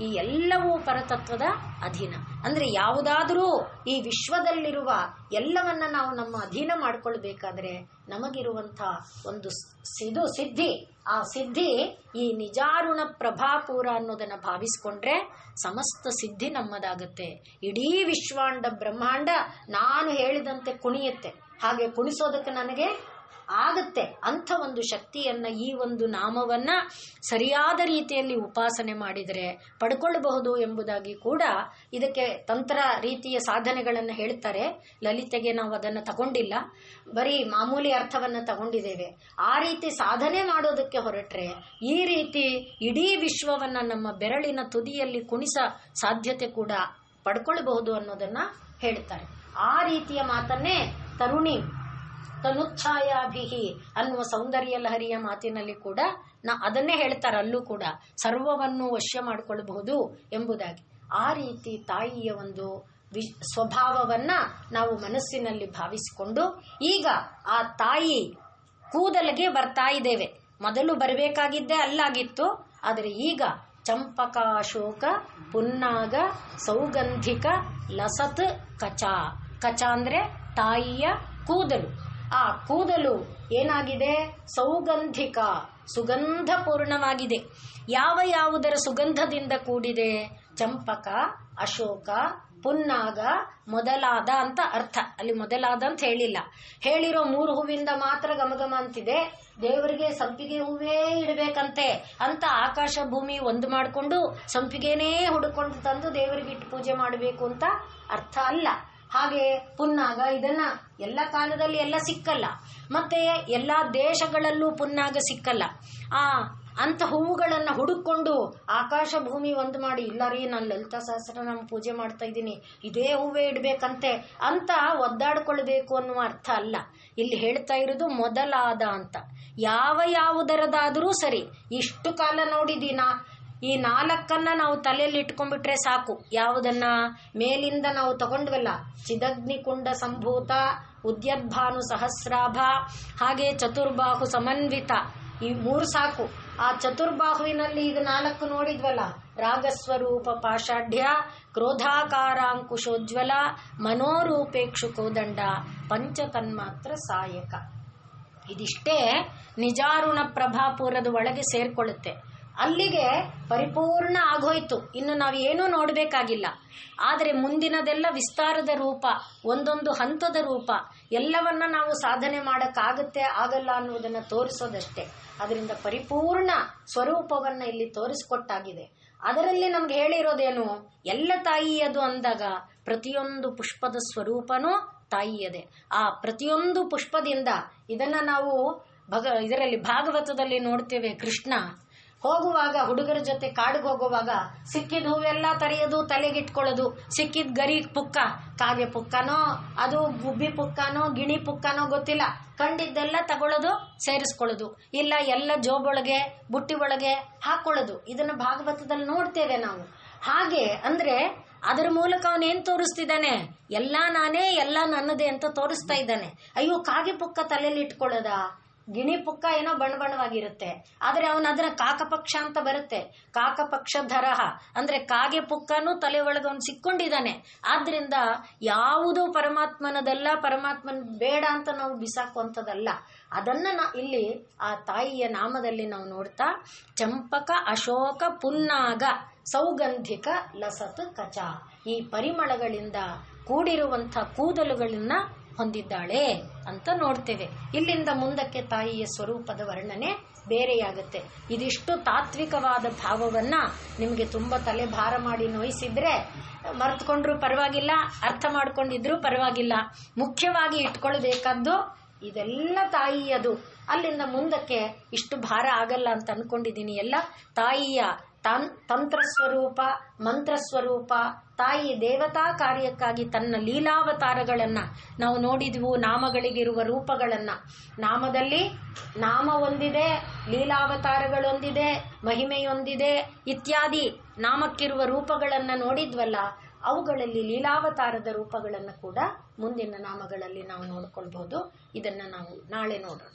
ಈ ಎಲ್ಲವೂ ಪರತತ್ವದ ಅಧೀನ. ಅಂದ್ರೆ ಯಾವುದಾದರೂ ಈ ವಿಶ್ವದಲ್ಲಿರುವ ಎಲ್ಲವನ್ನ ನಾವು ನಮ್ಮ ಅಧೀನ ಮಾಡಿಕೊಳ್ಬೇಕಾದ್ರೆ ನಮಗಿರುವಂಥ ಒಂದು ಸಿದ್ಧಿ, ಆ ಸಿದ್ಧಿ ಈ ನಿಜಾರುಣ ಪ್ರಭಾಪೂರ ಅನ್ನೋದನ್ನ ಭಾವಿಸ್ಕೊಂಡ್ರೆ ಸಮಸ್ತ ಸಿದ್ಧಿ ನಮ್ಮದಾಗತ್ತೆ. ಇಡೀ ವಿಶ್ವಾಂಡ ಬ್ರಹ್ಮಾಂಡ ನಾನು ಹೇಳಿದಂತೆ ಕುಣಿಯುತ್ತೆ. ಹಾಗೆ ಕುಣಿಸೋದಕ್ಕೆ ನನಗೆ ಆಗುತ್ತೆ. ಅಂಥ ಒಂದು ಶಕ್ತಿಯನ್ನ, ಈ ಒಂದು ನಾಮವನ್ನ ಸರಿಯಾದ ರೀತಿಯಲ್ಲಿ ಉಪಾಸನೆ ಮಾಡಿದರೆ ಪಡ್ಕೊಳ್ಳಬಹುದು ಎಂಬುದಾಗಿ ಕೂಡ ಇದಕ್ಕೆ ತಂತ್ರ ರೀತಿಯ ಸಾಧನೆಗಳನ್ನು ಹೇಳ್ತಾರೆ. ಲಲಿತೆಗೆ ನಾವು ಅದನ್ನು ತಗೊಂಡಿಲ್ಲ, ಬರೀ ಮಾಮೂಲಿ ಅರ್ಥವನ್ನ ತಗೊಂಡಿದ್ದೇವೆ. ಆ ರೀತಿ ಸಾಧನೆ ಮಾಡೋದಕ್ಕೆ ಹೊರಟ್ರೆ ಈ ರೀತಿ ಇಡೀ ವಿಶ್ವವನ್ನ ನಮ್ಮ ಬೆರಳಿನ ತುದಿಯಲ್ಲಿ ಕುಣಿಸ ಸಾಧ್ಯತೆ ಕೂಡ ಪಡ್ಕೊಳ್ಬಹುದು ಅನ್ನೋದನ್ನ ಹೇಳ್ತಾರೆ. ಆ ರೀತಿಯ ಮಾತನ್ನೇ ತನುಚ್ಛಾಯಾಭಿಹಿ ಅನ್ನುವ ಸೌಂದರ್ಯ ಲಹರಿಯ ಮಾತಿನಲ್ಲಿ ಕೂಡ ಅದನ್ನೇ ಹೇಳ್ತಾರೆ. ಅಲ್ಲೂ ಕೂಡ ಸರ್ವವನ್ನು ವಶ್ಯ ಮಾಡಿಕೊಳ್ಳಬಹುದು ಎಂಬುದಾಗಿ. ಆ ರೀತಿ ತಾಯಿಯ ಒಂದು ಸ್ವಭಾವವನ್ನ ನಾವು ಮನಸ್ಸಿನಲ್ಲಿ ಭಾವಿಸಿಕೊಂಡು ಈಗ ಆ ತಾಯಿ ಕೂದಲಿಗೆ ಬರ್ತಾ ಇದ್ದೇವೆ. ಮೊದಲು ಬರಬೇಕಾಗಿದ್ದೇ ಅಲ್ಲಾಗಿತ್ತು, ಆದರೆ ಈಗ ಚಂಪಕ, ಅಶೋಕ, ಪುನ್ನಾಗ, ಸೌಗಂಧಿಕ, ಲಸತ್, ಕಚ. ಕಚ ಅಂದ್ರೆ ತಾಯಿಯ ಕೂದಲು. ಆ ಕೂದಲು ಏನಾಗಿದೆ? ಸೌಗಂಧಿಕ, ಸುಗಂಧಪೂರ್ಣವಾಗಿದೆ. ಯಾವುದರ ಸುಗಂಧದಿಂದ ಕೂಡಿದೆ? ಚಂಪಕ, ಅಶೋಕ, ಪುನ್ನಾಗ ಮೊದಲಾದ ಅಂತ ಅರ್ಥ. ಅಲ್ಲಿ ಮೊದಲಾದ ಅಂತ ಹೇಳಿಲ್ಲ, ಹೇಳಿರೋ 3 ಹೂವಿಂದ ಮಾತ್ರ ಗಮಗಮ ಅಂತಿದೆ. ದೇವರಿಗೆ ಸಂಪಿಗೆ ಹೂವೇ ಇಡಬೇಕಂತೆ ಅಂತ ಆಕಾಶ ಭೂಮಿ ಒಂದು ಮಾಡಿಕೊಂಡು ಸಂಪಿಗೆನೇ ಹುಡುಕೊಂಡು ತಂದು ದೇವರಿಗೆ ಇಟ್ಟು ಪೂಜೆ ಮಾಡಬೇಕು ಅಂತ ಅರ್ಥ ಅಲ್ಲ. ಹಾಗೆ ಪುನ್ನಾಗ ಇದನ್ನ ಎಲ್ಲ ಕಾಲದಲ್ಲಿ ಎಲ್ಲ ಸಿಕ್ಕಲ್ಲ, ಮತ್ತೆ ಎಲ್ಲ ದೇಶಗಳಲ್ಲೂ ಪುನ್ನಾಗ ಸಿಕ್ಕಲ್ಲ. ಅಂತ ಹೂವುಗಳನ್ನ ಹುಡುಕೊಂಡು ಆಕಾಶ ಭೂಮಿ ಒಂದು ಮಾಡಿ, ಇಲ್ಲ ರೀ ನಾನು ಲಲಿತಾ ಸಹಸ್ರನಾಮ ಪೂಜೆ ಮಾಡ್ತಾ ಇದ್ದೀನಿ, ಇದೇ ಹೂವೇ ಇಡ್ಬೇಕಂತೆ ಅಂತ ಒದ್ದಾಡ್ಕೊಳ್ಬೇಕು ಅನ್ನುವ ಅರ್ಥ ಅಲ್ಲ. ಇಲ್ಲಿ ಹೇಳ್ತಾ ಇರೋದು ಮೊದಲಾದ ಅಂತ. ಯಾವುದರದಾದರೂ ಸರಿ, ಇಷ್ಟು ಕಾಲ ನೋಡಿದೀನಾ, ಈ 4 ನಾವು ತಲೆಯಲ್ಲಿ ಇಟ್ಕೊಂಡ್ಬಿಟ್ರೆ ಸಾಕು. ಯಾವುದನ್ನ ಮೇಲಿಂದ ನಾವು ತಗೊಂಡ್ವಲ್ಲ, ಚಿದಗ್ನಿಕುಂಡ ಸಂಭೂತ, ಉದ್ಯದ್ಭಾನು ಸಹಸ್ರಾಭ, ಹಾಗೆ ಚತುರ್ಬಾಹು ಸಮನ್ವಿತ, ಈ 3 ಸಾಕು. ಆ ಚತುರ್ಬಾಹುವಿನಲ್ಲಿ ಇದು 4 ನೋಡಿದ್ವಲ್ಲ, ರಾಗಸ್ವರೂಪ ಪಾಷಾಢ್ಯ, ಕ್ರೋಧಾಕಾರಾಂಕುಶೋಜ್ವಲ, ಮನೋರೂಪೇಕ್ಷು ಕೋದಂಡ, ಪಂಚತನ್ಮಾತ್ರ ಸಾಯಕ. ಇದಿಷ್ಟೇ ನಿಜಾರುಣ ಪ್ರಭಾಪೂರದ ಒಳಗೆ ಸೇರ್ಕೊಳ್ಳುತ್ತೆ. ಅಲ್ಲಿಗೆ ಪರಿಪೂರ್ಣ ಆಗೋಯ್ತು. ಇನ್ನು ನಾವೇನೂ ನೋಡಬೇಕಾಗಿಲ್ಲ. ಆದರೆ ಮುಂದಿನದೆಲ್ಲ ವಿಸ್ತಾರದ ರೂಪ, ಒಂದೊಂದು ಹಂತದ ರೂಪ, ಎಲ್ಲವನ್ನ ನಾವು ಸಾಧನೆ ಮಾಡೋಕ್ಕಾಗತ್ತೆ ಆಗಲ್ಲ ಅನ್ನುವುದನ್ನು ತೋರಿಸೋದಷ್ಟೇ. ಅದರಿಂದ ಪರಿಪೂರ್ಣ ಸ್ವರೂಪವನ್ನ ಇಲ್ಲಿ ತೋರಿಸ್ಕೊಟ್ಟಾಗಿದೆ. ಅದರಲ್ಲಿ ನಮ್ಗೆ ಹೇಳಿರೋದೇನು? ಎಲ್ಲ ತಾಯಿಯದು ಅಂದಾಗ ಪ್ರತಿಯೊಂದು ಪುಷ್ಪದ ಸ್ವರೂಪನೂ ತಾಯಿಯದೇ. ಆ ಪ್ರತಿಯೊಂದು ಪುಷ್ಪದಿಂದ ಇದನ್ನ ನಾವು ಇದರಲ್ಲಿ ಭಾಗವತದಲ್ಲಿ ನೋಡ್ತೇವೆ. ಕೃಷ್ಣ ಹೋಗುವಾಗ ಹುಡುಗರ ಜೊತೆ ಕಾಡಿಗೆ ಹೋಗುವಾಗ ಸಿಕ್ಕಿದ ಹೂವೆಲ್ಲ ತರೆಯೋದು, ತಲೆಗಿಟ್ಕೊಳ್ಳೋದು. ಸಿಕ್ಕಿದ ಗರಿ ಪುಕ್ಕ, ಕಾಗೆ ಪುಕ್ಕನೋ ಅದು ಗುಬ್ಬಿ ಪುಕ್ಕನೋ ಗಿಣಿ ಪುಕ್ಕನೋ ಗೊತ್ತಿಲ್ಲ, ಕಂಡಿದ್ದೆಲ್ಲ ತಗೊಳ್ಳೋದು, ಸೇರಿಸ್ಕೊಳ್ಳೋದು, ಇಲ್ಲ ಎಲ್ಲ ಜೋಬೊಳಗೆ ಬುಟ್ಟಿ ಒಳಗೆ ಹಾಕೊಳ್ಳೋದು. ಇದನ್ನ ಭಾಗವತದಲ್ಲಿ ನೋಡ್ತೇವೆ ನಾವು. ಹಾಗೆ ಅಂದ್ರೆ ಅದರ ಮೂಲಕ ಅವನೇನ್ ತೋರಿಸ್ತಿದ್ದಾನೆ? ಎಲ್ಲ ನಾನೇ, ಎಲ್ಲ ನನ್ನದೇ ಅಂತ ತೋರಿಸ್ತಾ ಇದ್ದಾನೆ. ಅಯ್ಯೋ, ಕಾಗೆ ಪುಕ್ಕ ತಲೆಯಲ್ಲಿ ಇಟ್ಕೊಳ್ಳೋದ? ಗಿಣಿ ಪುಕ್ಕ ಏನೋ ಬಣ್ಣವಾಗಿರುತ್ತೆ, ಆದ್ರೆ ಅವನ ಅದರ ಕಾಕಪಕ್ಷ ಅಂತ ಬರುತ್ತೆ. ಕಾಕಪಕ್ಷ ಧರಹ ಅಂದ್ರೆ ಕಾಗೆ ಪುಕ್ಕನೂ ತಲೆ ಒಳಗೆ ಅವನು ಸಿಕ್ಕೊಂಡಿದ್ದಾನೆ. ಆದ್ರಿಂದ ಯಾವುದು ಪರಮಾತ್ಮನದಲ್ಲ, ಪರಮಾತ್ಮನ ಬೇಡ ಅಂತ ನಾವು ಬಿಸಾಕುವಂಥದ್ದಲ್ಲ. ಅದನ್ನ ಇಲ್ಲಿ ಆ ತಾಯಿಯ ನಾಮದಲ್ಲಿ ನಾವು ನೋಡ್ತಾ, ಚಂಪಕ ಅಶೋಕ ಪುನ್ನಾಗ ಸೌಗಂಧಿಕ ಲಸತ್ ಕಚ, ಈ ಪರಿಮಳಗಳಿಂದ ಕೂಡಿರುವಂಥ ಕೂದಲುಗಳನ್ನ ಹೊಂದಿದ್ದಾಳೆ ಅಂತ ನೋಡ್ತೇವೆ. ಇಲ್ಲಿಂದ ಮುಂದಕ್ಕೆ ತಾಯಿಯ ಸ್ವರೂಪದ ವರ್ಣನೆ ಬೇರೆಯಾಗುತ್ತೆ. ಇದಿಷ್ಟು ತಾತ್ವಿಕವಾದ ಭಾವವನ್ನ ನಿಮಗೆ ತುಂಬಾ ತಲೆ ಭಾರ ಮಾಡಿ ನೋಯಿಸಿದ್ರೆ ಮರ್ತ್ಕೊಂಡ್ರು ಪರವಾಗಿಲ್ಲ, ಅರ್ಥ ಮಾಡ್ಕೊಂಡಿದ್ರು ಪರವಾಗಿಲ್ಲ. ಮುಖ್ಯವಾಗಿ ಇಟ್ಕೊಳ್ಬೇಕಾದ್ದು ಇದೆಲ್ಲ ತಾಯಿಯದು. ಅಲ್ಲಿಂದ ಮುಂದಕ್ಕೆ ಇಷ್ಟು ಭಾರ ಆಗಲ್ಲ ಅಂತ ಅನ್ಕೊಂಡಿದ್ದೀನಿ. ಎಲ್ಲ ತಾಯಿಯ ತಂತ್ರಸ್ವರೂಪ, ಮಂತ್ರಸ್ವರೂಪ, ತಾಯಿ ದೇವತಾ ಕಾರ್ಯಕ್ಕಾಗಿ ತನ್ನ ಲೀಲಾವತಾರಗಳನ್ನ ನಾವು ನೋಡಿದ್ವು. ನಾಮಗಳಿಗಿರುವ ರೂಪಗಳನ್ನ, ನಾಮದಲ್ಲಿ ನಾಮ ಒಂದಿದೆ, ಲೀಲಾವತಾರಗಳೊಂದಿದೆ, ಮಹಿಮೆಯೊಂದಿದೆ ಇತ್ಯಾದಿ ನಾಮಕ್ಕಿರುವ ರೂಪಗಳನ್ನ ನೋಡಿದ್ವಲ್ಲ. ಅವುಗಳಲ್ಲಿ ಲೀಲಾವತಾರದ ರೂಪಗಳನ್ನು ಕೂಡ ಮುಂದಿನ ನಾಮಗಳಲ್ಲಿ ನಾವು ನೋಡ್ಕೊಳ್ಬಹುದು. ಇದನ್ನ ನಾವು ನಾಳೆ ನೋಡೋಣ.